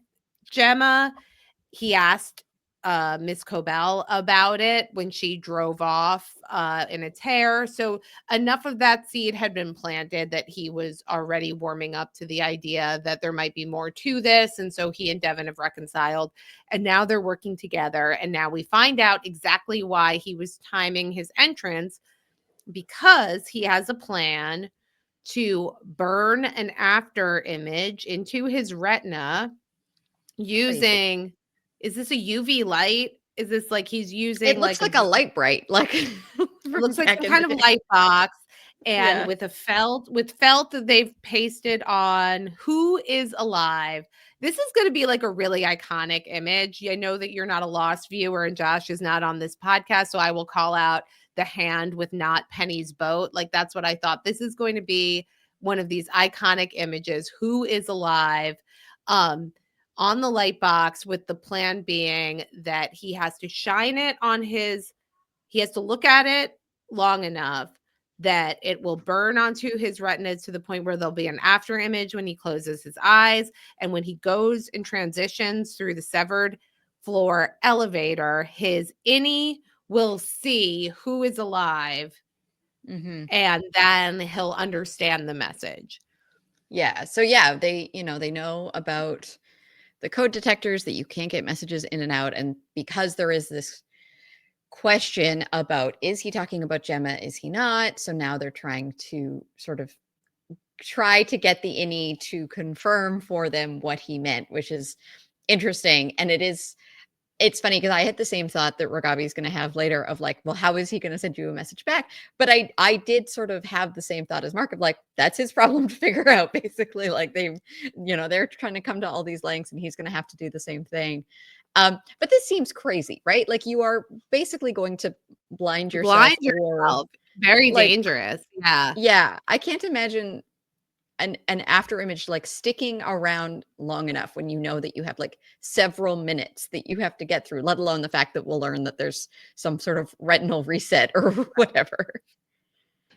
[SPEAKER 1] Gemma. He asked Miss Cobel about it when she drove off in a tear. So enough of that seed had been planted that he was already warming up to the idea that there might be more to this. And so he and Devin have reconciled, and now they're working together. And now we find out exactly why he was timing his entrance, because he has a plan to burn an after image into his retina
[SPEAKER 2] Crazy.
[SPEAKER 1] using, is this a UV light? Is this like he's
[SPEAKER 2] It
[SPEAKER 1] using
[SPEAKER 2] looks
[SPEAKER 1] like a
[SPEAKER 2] like a light bright, like
[SPEAKER 1] it
[SPEAKER 2] from
[SPEAKER 1] looks like
[SPEAKER 2] back
[SPEAKER 1] some
[SPEAKER 2] in the
[SPEAKER 1] kind of
[SPEAKER 2] day.
[SPEAKER 1] light box, and
[SPEAKER 2] Yeah.
[SPEAKER 1] with a felt that they've pasted on "Who is alive." This is going to be like a really iconic image. I know that you're not a Lost viewer and Josh is not on this podcast, so I will call out the hand with not Penny's boat. Like, that's what I thought. This is going to be one of these iconic images. Who is alive? Um, on the light box, with the plan being that he has to shine it on he has to look at it long enough that it will burn onto his retina to the point where there'll be an after image when he closes his eyes. And when he goes and transitions through the severed floor elevator, his innie will see who is alive,
[SPEAKER 2] Mm-hmm.
[SPEAKER 1] and then he'll understand the message.
[SPEAKER 2] Yeah. So yeah, they know about the code detectors that you can't get messages in and out. And because there is this question about, is he talking about Gemma? Is he not? So now they're trying to sort of try to get the innie to confirm for them what he meant, which is interesting. And it's funny because I had the same thought that Ragabi is going to have later of like, well, how is he going to send you a message back? But I did sort of have the same thought as Mark of like, that's his problem to figure out, basically. Like they're trying to come to all these lengths and he's going to have to do the same thing. But this seems crazy, right? Like you are basically going to blind
[SPEAKER 1] Blind
[SPEAKER 2] yourself or
[SPEAKER 1] yourself. Very
[SPEAKER 2] like,
[SPEAKER 1] dangerous. Yeah.
[SPEAKER 2] yeah, I can't imagine an after image like sticking around long enough when you know that you have like several minutes that you have to get through, let alone the fact that we'll learn that there's some sort of retinal reset or whatever.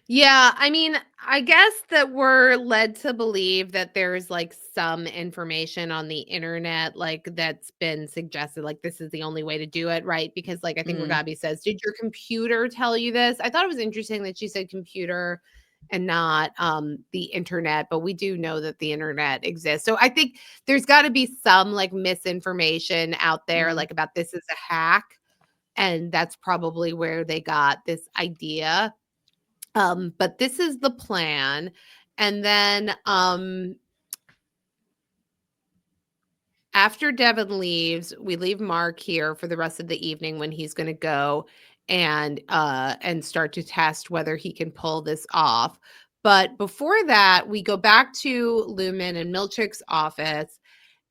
[SPEAKER 1] Yeah, I mean, I guess that we're led to believe that there's like some information on the internet, like that's been suggested, like this is the only way to do it, right? Because, like, I think
[SPEAKER 2] Mm,
[SPEAKER 1] Ragabi says, "Did your computer tell you this?" I thought it was interesting that she said computer and not the internet, but we do know that the internet exists. So I think there's got to be some like misinformation out there,
[SPEAKER 2] mm.
[SPEAKER 1] like about this is a hack, and that's probably where they got this idea. But this is the plan. And then after Devin leaves, we leave Mark here for the rest of the evening when he's going to go and start to test whether he can pull this off. But before that, we go back to Lumon and Milch's office,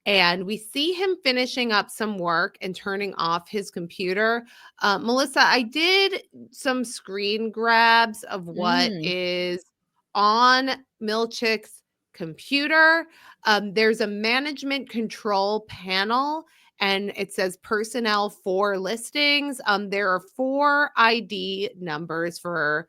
[SPEAKER 1] and we see him finishing up some work and turning off his computer. Melissa, I did some screen grabs of what
[SPEAKER 2] Mm.
[SPEAKER 1] is on Milch's computer. There's a management control panel, and it says personnel for listings. There are 4 ID numbers for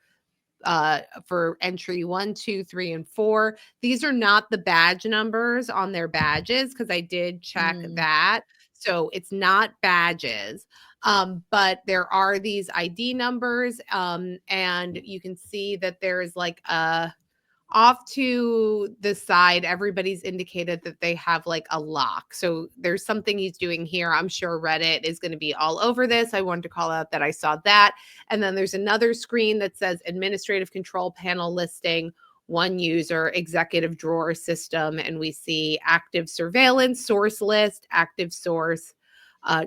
[SPEAKER 1] entry 1, 2, 3, and 4. These are not the badge numbers on their badges, because I did check
[SPEAKER 2] Mm.
[SPEAKER 1] that. So it's not badges. But there are these ID numbers. And you can see that there is like a off to the side, everybody's indicated that they have like a lock. So there's something he's doing here. I'm sure Reddit is going to be all over this. I wanted to call out that I saw that. And then there's another screen that says administrative control panel listing, one user, executive drawer system. And we see active surveillance, source list, active source,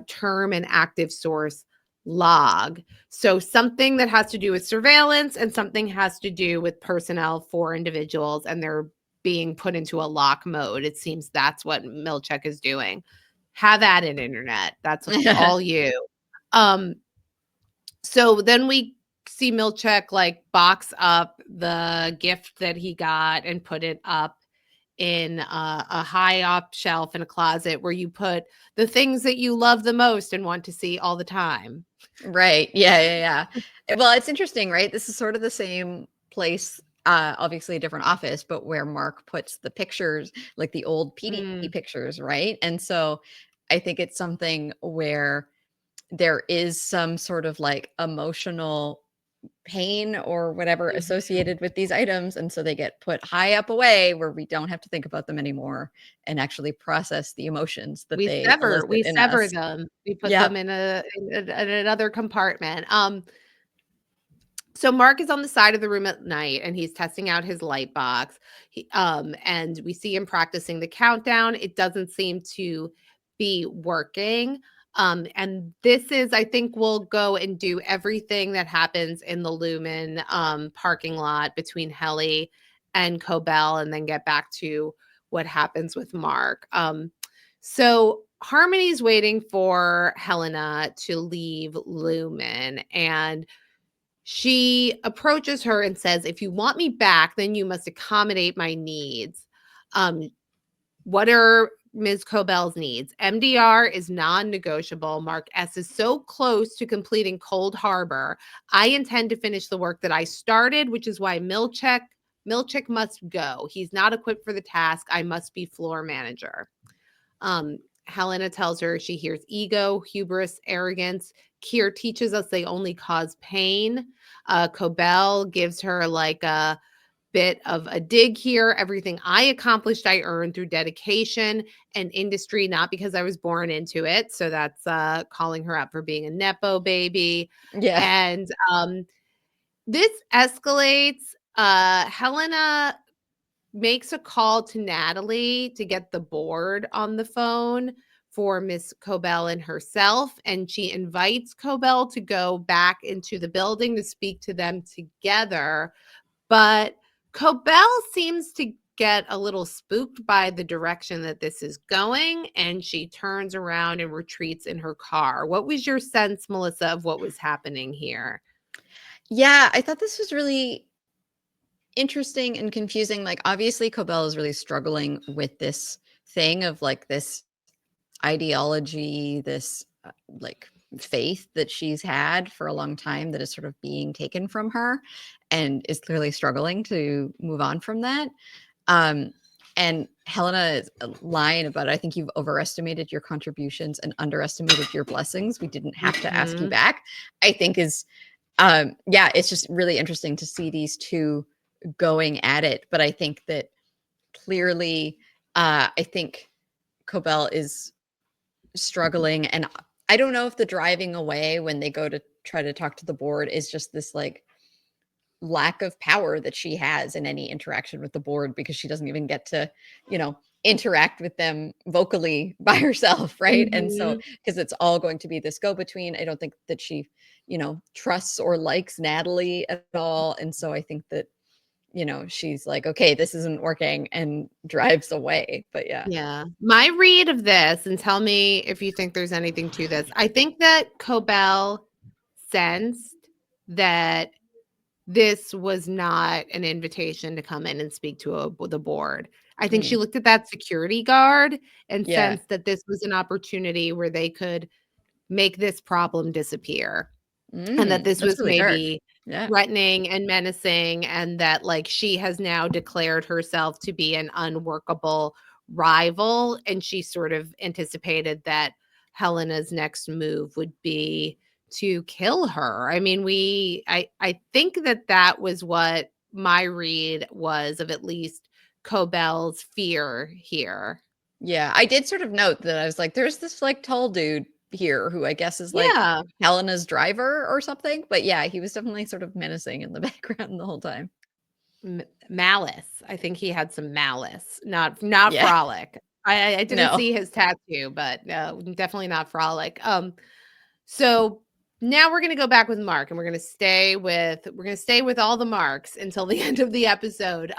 [SPEAKER 1] term, and active source log. So something that has to do with surveillance and something has to do with personnel for individuals, and they're being put into a lock mode. It seems that's what Milchek is doing. Have at it, internet. That's all you. Um, so then we see Milchek like box up the gift that he got and put it up in a high up shelf in a closet where you put the things that you love the most and want to see all the time.
[SPEAKER 2] Right. Yeah, yeah, yeah. Well, it's interesting, right? This is sort of the same place, obviously a different office, but where Mark puts the pictures, like the old PD
[SPEAKER 1] Mm.
[SPEAKER 2] pictures, right? And so I think it's something where there is some sort of like emotional pain or whatever associated with these items, and so they get put high up away where we don't have to think about them anymore and actually process the emotions that they elicit
[SPEAKER 1] We
[SPEAKER 2] in
[SPEAKER 1] sever
[SPEAKER 2] us.
[SPEAKER 1] them. We put
[SPEAKER 2] Yep.
[SPEAKER 1] them in another compartment. So Mark is on the side of the room at night and he's testing out his light box. And we see him practicing the countdown. It doesn't seem to be working. And this is, I think we'll go and do everything that happens in the Lumon parking lot between Helly and Cobel and then get back to what happens with Mark. So Harmony's waiting for Helena to leave Lumon, and she approaches her and says, "If you want me back, then you must accommodate my needs." What are Ms. Cobel's needs? MDR is non-negotiable. Mark S is so close to completing Cold Harbor. I intend to finish the work that I started, which is why Milch must go. He's not equipped for the task. I must be floor manager. Helena tells her she hears ego, hubris, arrogance. Kier teaches us they only cause pain. Cobel gives her like a bit of a dig here. Everything I accomplished, I earned through dedication and industry, not because I was born into it. So that's calling her out for being a Nepo baby.
[SPEAKER 2] Yeah.
[SPEAKER 1] And this escalates. Helena makes a call to Natalie to get the board on the phone for Miss Cobel and herself. And she invites Cobel to go back into the building to speak to them together. But Cobel seems to get a little spooked by the direction that this is going, and she turns around and retreats in her car. What was your sense, Melissa, of what was happening here?
[SPEAKER 2] Yeah, I thought this was really interesting and confusing. Like, obviously, Cobel is really struggling with this thing of like this ideology, this like faith that she's had for a long time that is sort of being taken from her and is clearly struggling to move on from that. Um, and Helena's line about, I think you've overestimated your contributions and underestimated your blessings. We didn't have to ask you back, I think is, yeah, it's just really interesting to see these two going at it. But I think that clearly, I think Cobel is struggling. And I don't know if the driving away when they go to try to talk to the board is just this like lack of power that she has in any interaction with the board, because she doesn't even get to, you know, interact with them vocally by herself, right? And so
[SPEAKER 1] Mhm.
[SPEAKER 2] because it's all going to be this go between, I don't think that she, you know, trusts or likes Natalie at all. And so I think that, you know, she's like, okay, this isn't working, and drives away. But yeah.
[SPEAKER 1] Yeah. My read of this, and tell me if you think there's anything to this. I think that Cobel sensed that this was not an invitation to come in and speak to the board. I think she
[SPEAKER 2] Mm,
[SPEAKER 1] looked at that security guard and
[SPEAKER 2] yeah.
[SPEAKER 1] sensed that this was an opportunity where they could make this problem disappear. And that this
[SPEAKER 2] That's
[SPEAKER 1] was
[SPEAKER 2] really dark.
[SPEAKER 1] maybe
[SPEAKER 2] Yeah.
[SPEAKER 1] threatening and menacing, and that, like, she has now declared herself to be an unworkable rival, and she sort of anticipated that Helena's next move would be to kill her. I mean, I think that that was what my read was of at least Cobel's fear here.
[SPEAKER 2] Yeah, I did sort of note that I was like, there's this like tall dude here who I guess is like
[SPEAKER 1] Yeah.
[SPEAKER 2] Helena's driver or something. But yeah, he was definitely sort of menacing in the background the whole time.
[SPEAKER 1] Malice. I think he had some malice, not
[SPEAKER 2] Yeah.
[SPEAKER 1] frolic. I didn't
[SPEAKER 2] No.
[SPEAKER 1] see his tattoo, but definitely not frolic. So now we're gonna go back with Mark, and we're gonna stay with all the Marks until the end of the episode.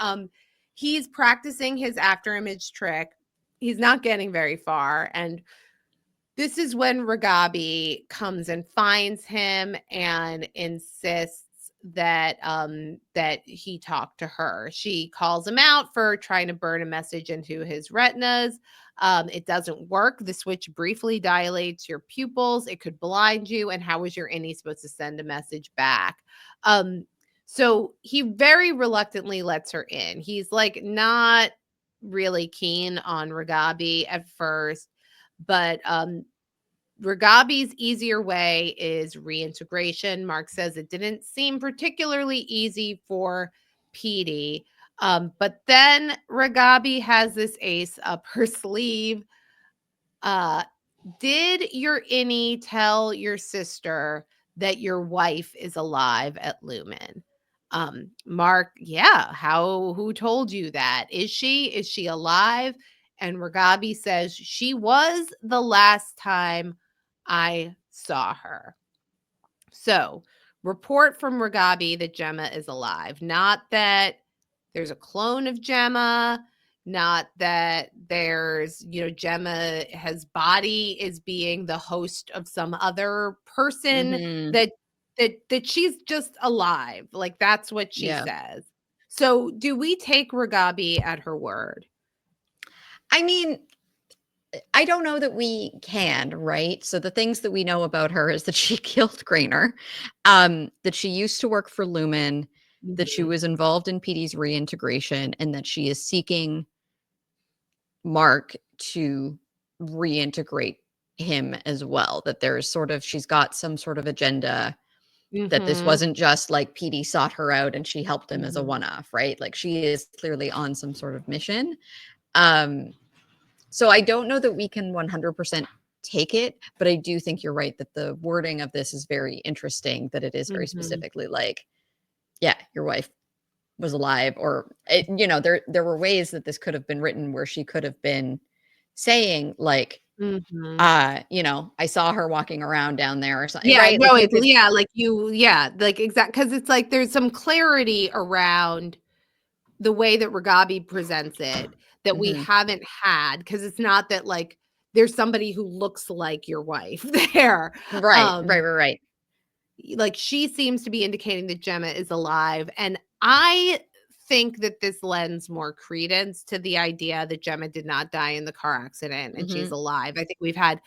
[SPEAKER 1] He's practicing his after image trick. He's not getting very far, and this is when Ragabi comes and finds him and insists that he talk to her. She calls him out for trying to burn a message into his retinas. It doesn't work. The switch briefly dilates your pupils. It could blind you. And how is your innie supposed to send a message back? So he very reluctantly lets her in. He's like not really keen on Ragabi at first, but Ragabi's easier way is reintegration. Mark says it didn't seem particularly easy for Petey. But then Ragabi has this ace up her sleeve. Did your innie tell your sister that your wife is alive at Lumon? Mark, yeah, who told you that? Is she alive? And Ragabi says she was the last time I saw her. So, report from Ragabi that Gemma is alive. Not that there's a clone of Gemma, not that there's, Gemma has body is being the host of some other person,
[SPEAKER 2] Mhm.
[SPEAKER 1] that she's just alive. Like that's what she
[SPEAKER 2] Yeah.
[SPEAKER 1] says. So, do we take Ragabi at her word?
[SPEAKER 2] I mean, I don't know that we can, right? So the things that we know about her is that she killed Grainer, that she used to work for Lumon, that she
[SPEAKER 1] Mhm.
[SPEAKER 2] was involved in Petey's reintegration, and that she is seeking Mark to reintegrate him as well. That she's got some sort of agenda, that this
[SPEAKER 1] Mhm.
[SPEAKER 2] wasn't just like Petey sought her out and she helped him as a
[SPEAKER 1] Mhm.
[SPEAKER 2] one-off, right? Like she is clearly on some sort of mission. Um, So I don't know that we can 100% take it, but I do think you're right that the wording of this is very interesting, that it is very
[SPEAKER 1] Mhm.
[SPEAKER 2] specifically like, yeah, your wife was alive, or there were ways that this could have been written where she could have been saying like,
[SPEAKER 1] Mhm.
[SPEAKER 2] I saw her walking around down there or something,
[SPEAKER 1] Yeah,
[SPEAKER 2] right?
[SPEAKER 1] no,
[SPEAKER 2] Like you
[SPEAKER 1] it's
[SPEAKER 2] could.
[SPEAKER 1] like exact because it's like there's some clarity around the way that Ragabi presents it that we
[SPEAKER 2] Mhm.
[SPEAKER 1] haven't had, because it's not that like there's somebody who looks like your wife there.
[SPEAKER 2] Right, right,
[SPEAKER 1] Um,
[SPEAKER 2] right, right.
[SPEAKER 1] like she seems to be indicating that Gemma is alive. And I think that this lends more credence to the idea that Gemma did not die in the car accident and she's
[SPEAKER 2] Mhm.
[SPEAKER 1] alive. I think we've had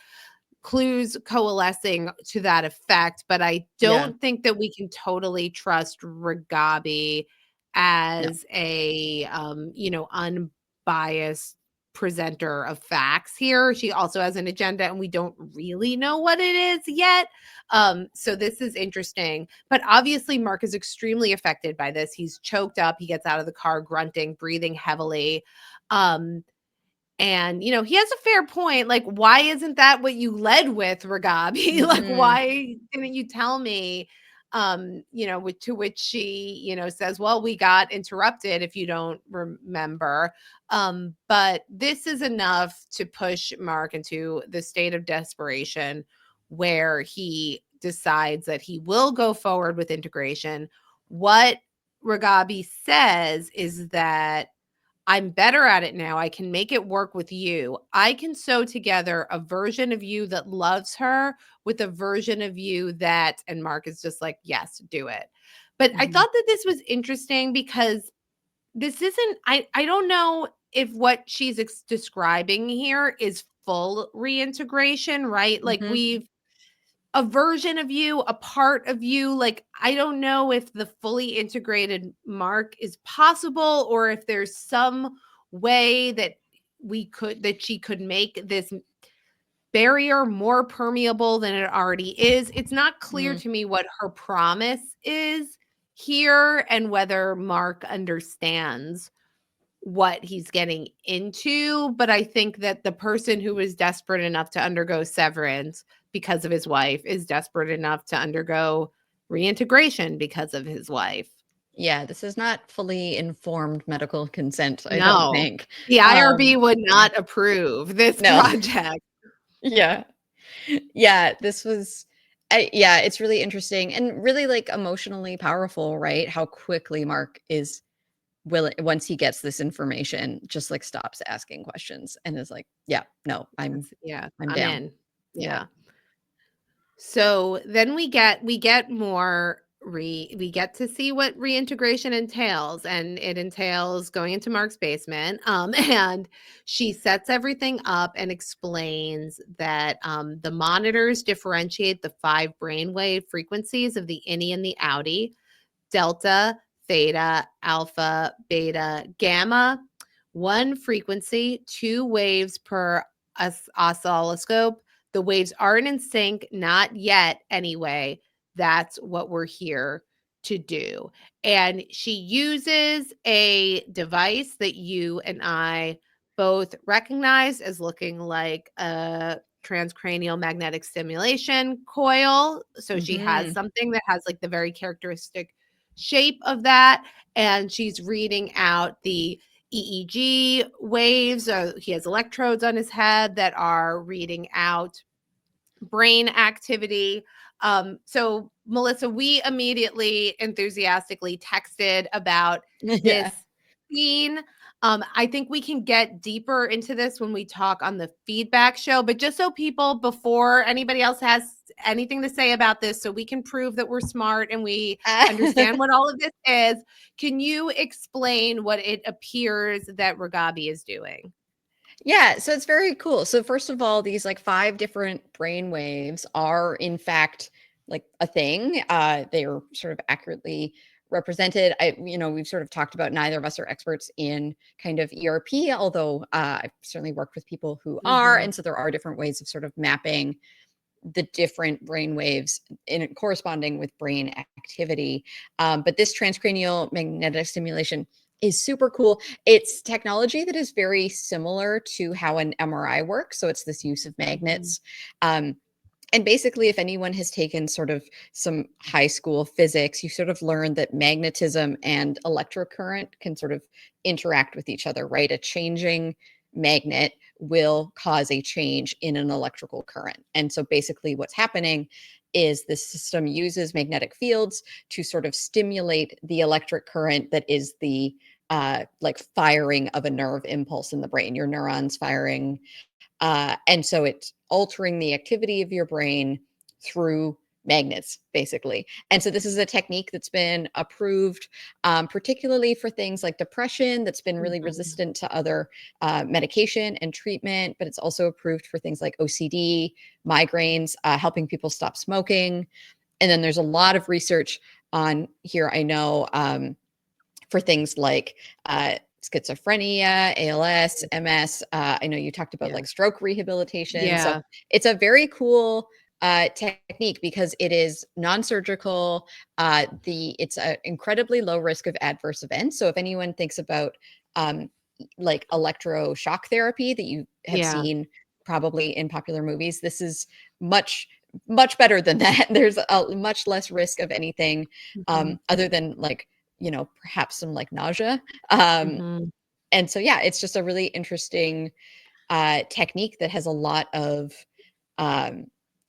[SPEAKER 1] clues coalescing to that effect, but I
[SPEAKER 2] Yeah.
[SPEAKER 1] don't think that we can totally trust Ragabi
[SPEAKER 2] No.
[SPEAKER 1] as a unbiased presenter of facts here. She also has an agenda and we don't really know what it is yet. So this is interesting. But obviously Mark is extremely affected by this. He's choked up, he gets out of the car grunting, breathing heavily. And, he has a fair point. Like, why isn't that what you led with, Ragabi? Like,
[SPEAKER 2] Mhm.
[SPEAKER 1] why didn't you tell me? To which she, says, well, we got interrupted if you don't remember. But this is enough to push Mark into the state of desperation where he decides that he will go forward with integration. What Ragabi says is that I'm better at it now. I can make it work with you. I can sew together a version of you that loves her with a version of you that, and Mark is just like, yes, do it. But I
[SPEAKER 2] Mhm.
[SPEAKER 1] thought that this was interesting because this isn't, I don't know if what she's describing here is full reintegration, right? Like
[SPEAKER 2] Mhm.
[SPEAKER 1] we've, a version of you, a part of you. Like, I don't know if the fully integrated Mark is possible or if there's some way that she could make this barrier more permeable than it already is. It's not clear
[SPEAKER 2] Mm.
[SPEAKER 1] to me what her promise is here and whether Mark understands what he's getting into. But I think that the person who is desperate enough to undergo severance because of his wife is desperate enough to undergo reintegration because of his wife.
[SPEAKER 2] Yeah, this is not fully informed medical consent, I don't
[SPEAKER 1] No,
[SPEAKER 2] think.
[SPEAKER 1] the IRB would
[SPEAKER 2] Yeah.
[SPEAKER 1] not approve this
[SPEAKER 2] No.
[SPEAKER 1] project.
[SPEAKER 2] Yeah. Yeah, this was yeah, it's really interesting and really, like, emotionally powerful, right? How quickly Mark is willing, once he gets this information, just, like, stops asking questions and is like, "Yeah, no,
[SPEAKER 1] Yeah,
[SPEAKER 2] I'm
[SPEAKER 1] I'm
[SPEAKER 2] down."
[SPEAKER 1] in.
[SPEAKER 2] Yeah.
[SPEAKER 1] Yeah. So then we get more we get to see what reintegration entails, and it entails going into Mark's basement. And she sets everything up and explains that the monitors differentiate the 5 brainwave frequencies of the innie and the outie: delta, theta, alpha, beta, gamma. One frequency, 2 waves per oscilloscope. The waves aren't in sync, not yet anyway. That's what we're here to do. And she uses a device that you and I both recognize as looking like a transcranial magnetic stimulation coil. So she has something that has like the very characteristic shape of that. And she's reading out the EEG waves. He has electrodes on his head that are reading out brain activity. So, Melissa, we immediately enthusiastically texted about this
[SPEAKER 2] Yeah.
[SPEAKER 1] scene. I think we can get deeper into this when we talk on the feedback show, but just so people, before anybody else has anything to say about this, so we can prove that we're smart and we understand what all of this is, can you explain what it appears that Ragabi is doing?
[SPEAKER 2] Yeah, so it's very cool. So first of all, these like 5 different brain waves are in fact like a thing. They are sort of accurately represented. We've sort of talked about, neither of us are experts in kind of ERP, although I've certainly worked with people who are, and so there are different ways of sort of mapping the different brain waves in corresponding with brain activity. But this transcranial magnetic stimulation is super cool. It's technology that is very similar to how an MRI works. So it's this use of magnets. And basically, if anyone has taken sort of some high school physics, you sort of learn that magnetism and electrocurrent can sort of interact with each other, right? A changing magnet will cause a change in an electrical current. And so basically what's happening is the system uses magnetic fields to sort of stimulate the electric current that is the like firing of a nerve impulse in the brain, your neurons firing. And so it's altering the activity of your brain through magnets, basically. And so this is a technique that's been approved, particularly for things like depression, that's been really resistant to other medication and treatment, but it's also approved for things like OCD, migraines, helping people stop smoking. And then there's a lot of research on here, I know, for things like schizophrenia, ALS, MS. I know you talked about like stroke rehabilitation. So it's a very cool technique because it is non-surgical. It's an incredibly low risk of adverse events. So if anyone thinks about like electroshock therapy that you have seen probably in popular movies, this is much better than that. There's a much less risk of anything other than like, perhaps some like nausea. And so, yeah, it's just a really interesting technique that has um,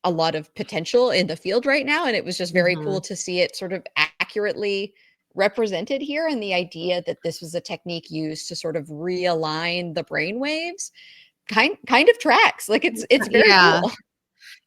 [SPEAKER 2] a lot of potential in the field right now. And it was just very cool to see it sort of accurately represented here. And the idea that this was a technique used to sort of realign the brain waves kind of tracks. Like it's very cool.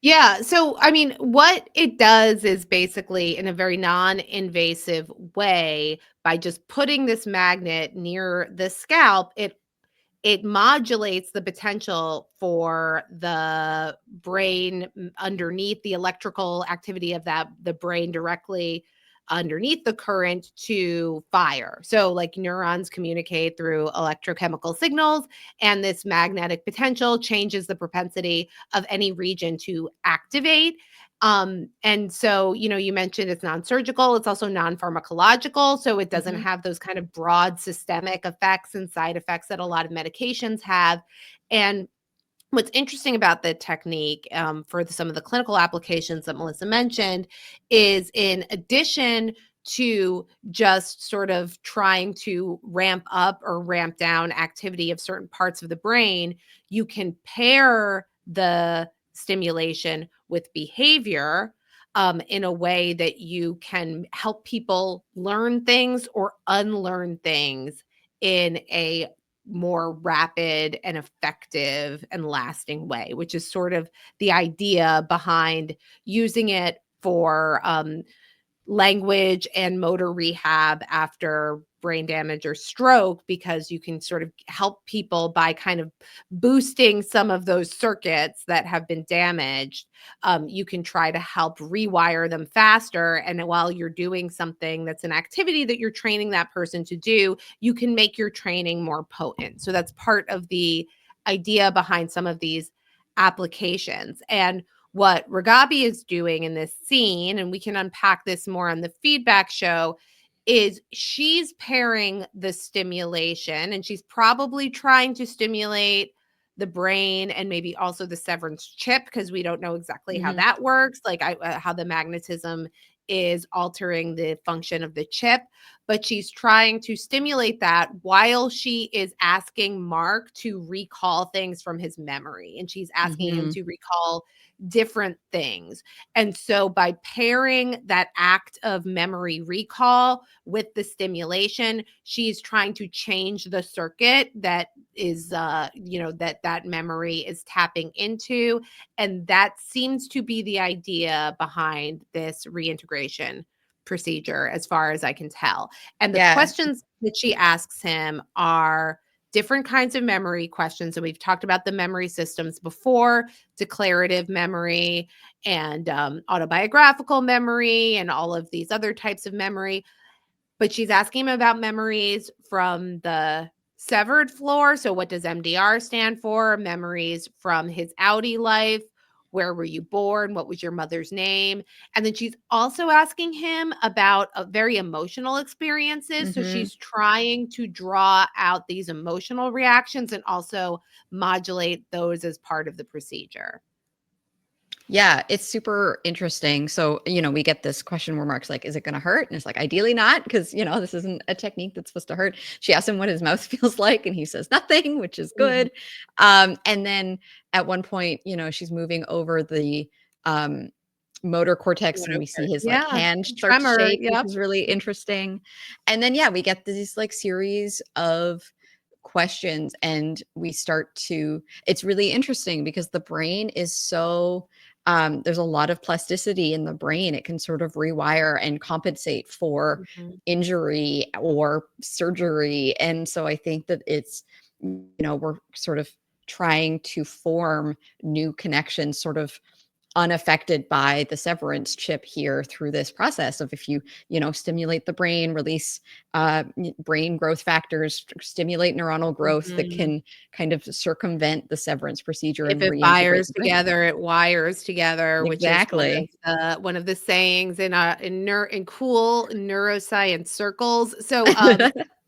[SPEAKER 1] Yeah. So, I mean, what it does is basically in a very non-invasive way, by just putting this magnet near the scalp, it modulates the potential for the brain underneath, the electrical activity of the brain directly underneath the current to fire. So like neurons communicate through electrochemical signals, and this magnetic potential changes the propensity of any region to activate. And so, you mentioned it's non-surgical, it's also non-pharmacological. So it doesn't have those kind of broad systemic effects and side effects that a lot of medications have. And what's interesting about the technique for some of the clinical applications that Melissa mentioned is, in addition to just sort of trying to ramp up or ramp down activity of certain parts of the brain, you can pair the stimulation with behavior in a way that you can help people learn things or unlearn things in a more rapid and effective and lasting way, which is sort of the idea behind using it for language and motor rehab after brain damage or stroke, because you can sort of help people by kind of boosting some of those circuits that have been damaged. You can try to help rewire them faster. And while you're doing something that's an activity that you're training that person to do, you can make your training more potent. So that's part of the idea behind some of these applications. And what Ragabi is doing in this scene, and we can unpack this more on the feedback show, is she's pairing the stimulation, and she's probably trying to stimulate the brain and maybe also the severance chip, because we don't know exactly how that works, like how the magnetism is altering the function of the chip. But she's trying to stimulate that while she is asking Mark to recall things from his memory. And she's asking him to recall different things. And so by pairing that act of memory recall with the stimulation, she's trying to change the circuit that is, that memory is tapping into. And that seems to be the idea behind this reintegration procedure, as far as I can tell. And the questions that she asks him are different kinds of memory questions. And we've talked about the memory systems before: declarative memory and autobiographical memory and all of these other types of memory. But she's asking him about memories from the severed floor. So what does MDR stand for? Memories from his outie life. Where were you born? What was your mother's name? And then she's also asking him about very emotional experiences. So she's trying to draw out these emotional reactions and also modulate those as part of the procedure.
[SPEAKER 2] Yeah, it's super interesting. So, we get this question where Mark's like, is it going to hurt? And it's like, ideally not, because, this isn't a technique that's supposed to hurt. She asks him what his mouth feels like, and he says nothing, which is good. And then at one point, she's moving over the motor cortex, and we see his hand start to shake, which is really interesting. And then, we get these series of questions, and we start to, it's really interesting because the brain is so, there's a lot of plasticity in the brain. It can sort of rewire and compensate for injury or surgery. And so I think that it's, we're sort of trying to form new connections sort of unaffected by the severance chip here through this process of, if you stimulate the brain, release brain growth factors, stimulate neuronal growth that can kind of circumvent the severance procedure.
[SPEAKER 1] If it wires together, it wires together,
[SPEAKER 2] exactly.
[SPEAKER 1] Which is one of the sayings in cool neuroscience circles. So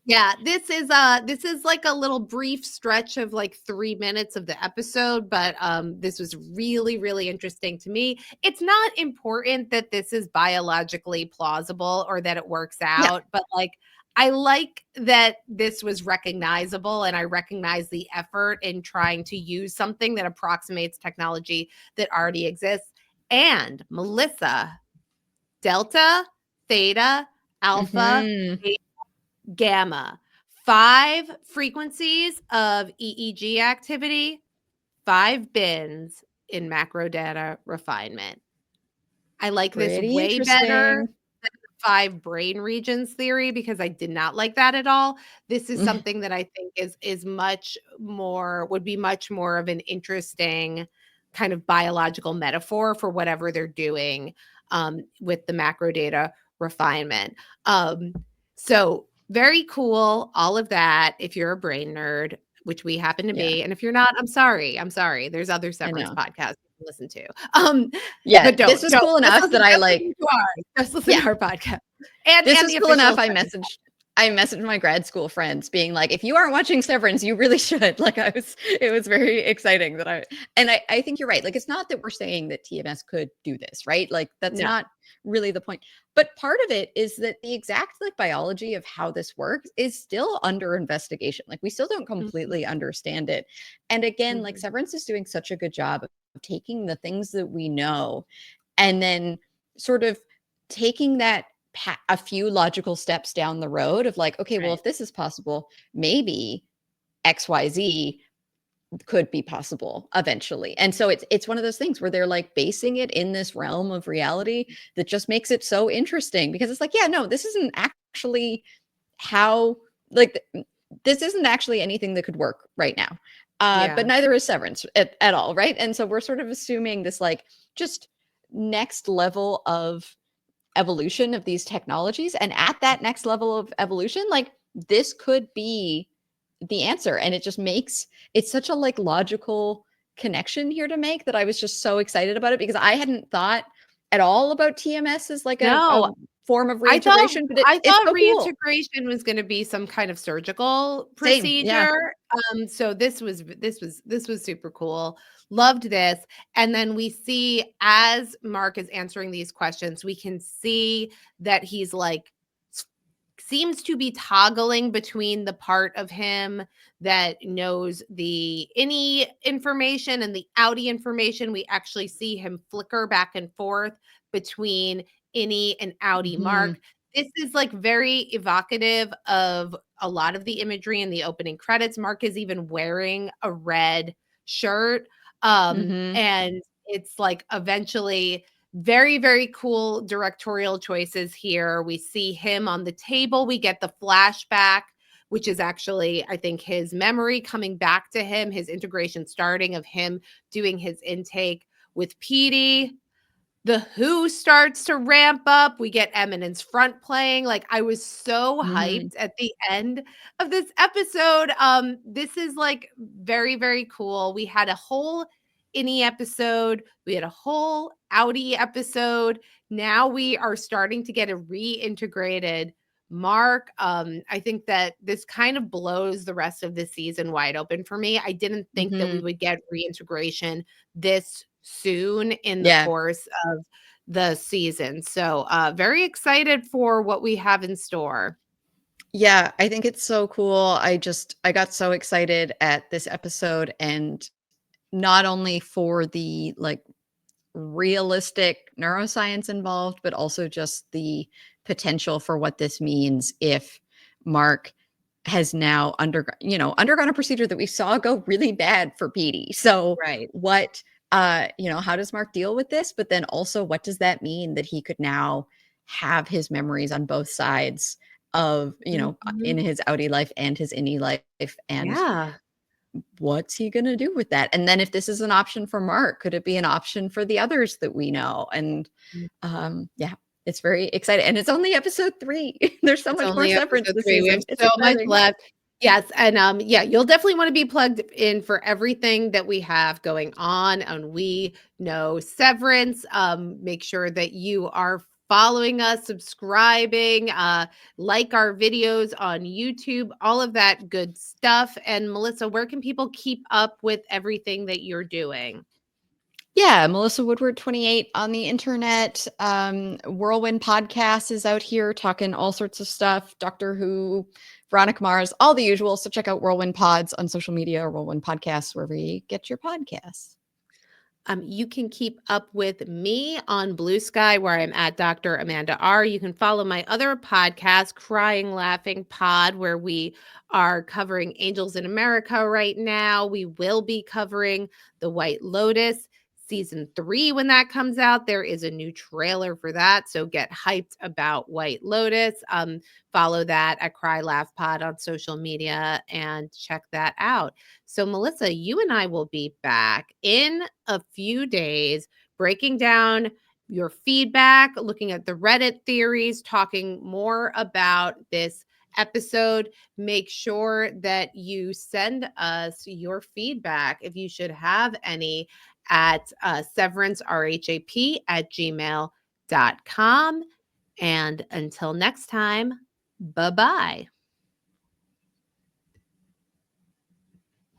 [SPEAKER 1] yeah, this is like a little brief stretch of like 3 minutes of the episode, but this was really, really interesting to me. It's not important that this is biologically plausible or that it works out, but like, I like that this was recognizable, and I recognize the effort in trying to use something that approximates technology that already exists. And Melissa, delta, theta, alpha, gamma, 5 frequencies of EEG activity, 5 bins in macrodata refinement. I like this way better than the 5 brain regions theory, because I did not like that at all. This is something that I think is much more, would be much more of an interesting kind of biological metaphor for whatever they're doing with the macrodata refinement. So very cool, all of that, if you're a brain nerd, which we happen to be. And if you're not, I'm sorry. There's other severance podcasts you can listen to. But don't.
[SPEAKER 2] This is cool enough that I like.
[SPEAKER 1] Just listen to our podcast. And
[SPEAKER 2] this is cool enough. I messaged my grad school friends being like, if you aren't watching Severance, you really should. Like, it was very exciting that I think you're right. Like, it's not that we're saying that TMS could do this, right? Like, that's not really the point. But part of it is that the exact biology of how this works is still under investigation. Like, we still don't completely understand it. And again, like, Severance is doing such a good job of taking the things that we know and then sort of taking that a few logical steps down the road of like, okay, well, if this is possible, maybe XYZ could be possible eventually. And so it's one of those things where they're like basing it in this realm of reality that just makes it so interesting, because it's like, yeah, no, this isn't actually how, like, this isn't actually anything that could work right now. But neither is Severance at all, right? And so we're sort of assuming this like just next level of evolution of these technologies, and at that next level of evolution, like, this could be the answer. And it just makes it's such a like logical connection here to make that I was just so excited about it, because I hadn't thought at all about TMS as like a
[SPEAKER 1] No,
[SPEAKER 2] form of
[SPEAKER 1] I thought
[SPEAKER 2] reintegration, but
[SPEAKER 1] I
[SPEAKER 2] it's
[SPEAKER 1] thought
[SPEAKER 2] so cool.
[SPEAKER 1] reintegration was gonna be some kind of surgical
[SPEAKER 2] Same. Yeah.
[SPEAKER 1] procedure. So this was super cool. Loved this. And then we see as Mark is answering these questions, we can see that he's like seems to be toggling between the part of him that knows the innie information and the outie information. We actually see him flicker back and forth between innie and outie
[SPEAKER 2] Mhm.
[SPEAKER 1] Mark. This is like very evocative of a lot of the imagery in the opening credits. Mark is even wearing a red shirt.
[SPEAKER 2] Mhm.
[SPEAKER 1] And it's like eventually very, very cool directorial choices here. We see him on the table. We get the flashback, which is actually, I think, his memory coming back to him, his integration starting of him doing his intake with Petey. The Who starts to ramp up. We get Eminence front playing. Like, I was so
[SPEAKER 2] Mhm.
[SPEAKER 1] hyped at the end of this episode. This is like very, very cool. We had a whole innie episode. We had a whole outie episode. Now we are starting to get a reintegrated Mark. I think that this kind of blows the rest of the season wide open for me. I didn't think that we
[SPEAKER 2] Mhm.
[SPEAKER 1] would get reintegration this soon in the
[SPEAKER 2] Yeah.
[SPEAKER 1] course of the season. So, very excited for what we have in store.
[SPEAKER 2] Yeah, I think it's so cool. I got so excited at this episode, and not only for the like realistic neuroscience involved, but also just the potential for what this means if Mark has now undergone a procedure that we saw go really bad for Petey. So
[SPEAKER 1] Right.
[SPEAKER 2] what how does Mark deal with this? But then also, what does that mean that he could now have his memories on both sides of, in
[SPEAKER 1] Mhm.
[SPEAKER 2] his outie life and his innie life, and
[SPEAKER 1] Yeah.
[SPEAKER 2] what's he gonna do with that? And then if this is an option for Mark, could it be an option for the others that we know? And yeah, it's very exciting. And it's only episode 3. There's so
[SPEAKER 1] It's
[SPEAKER 2] much more
[SPEAKER 1] only
[SPEAKER 2] severance
[SPEAKER 1] episode
[SPEAKER 2] this
[SPEAKER 1] 3. We have
[SPEAKER 2] season. It's
[SPEAKER 1] so much
[SPEAKER 2] exciting.
[SPEAKER 1] left. Yes, and, yeah, you'll definitely wanna be plugged in for everything that we have going on We Know Severance. Make sure that you are following us, subscribing, like our videos on YouTube, all of that good stuff. And Melissa, where can people keep up with everything that you're doing?
[SPEAKER 2] Yeah, Melissa Woodward 28 on the internet. Whirlwind Podcast is out here talking all sorts of stuff. Doctor Who, Veronica Mars, all the usual. So check out Whirlwind Pods on social media or Whirlwind Podcasts wherever you get your podcasts.
[SPEAKER 1] You can keep up with me on Blue Sky, where I'm at Dr. Amanda R. You can follow my other podcast, Crying Laughing Pod, where we are covering Angels in America right now. We will be covering The White Lotus season 3 when that comes out. There is a new trailer for that, so get hyped about White Lotus. Follow that at Cry Laugh Pod on social media and check that out. So, Melissa, you and I will be back in a few days breaking down your feedback, looking at the Reddit theories, talking more about this episode. Make sure that you send us your feedback if you should have any at severancerhap@gmail.com. And until next time, bye bye.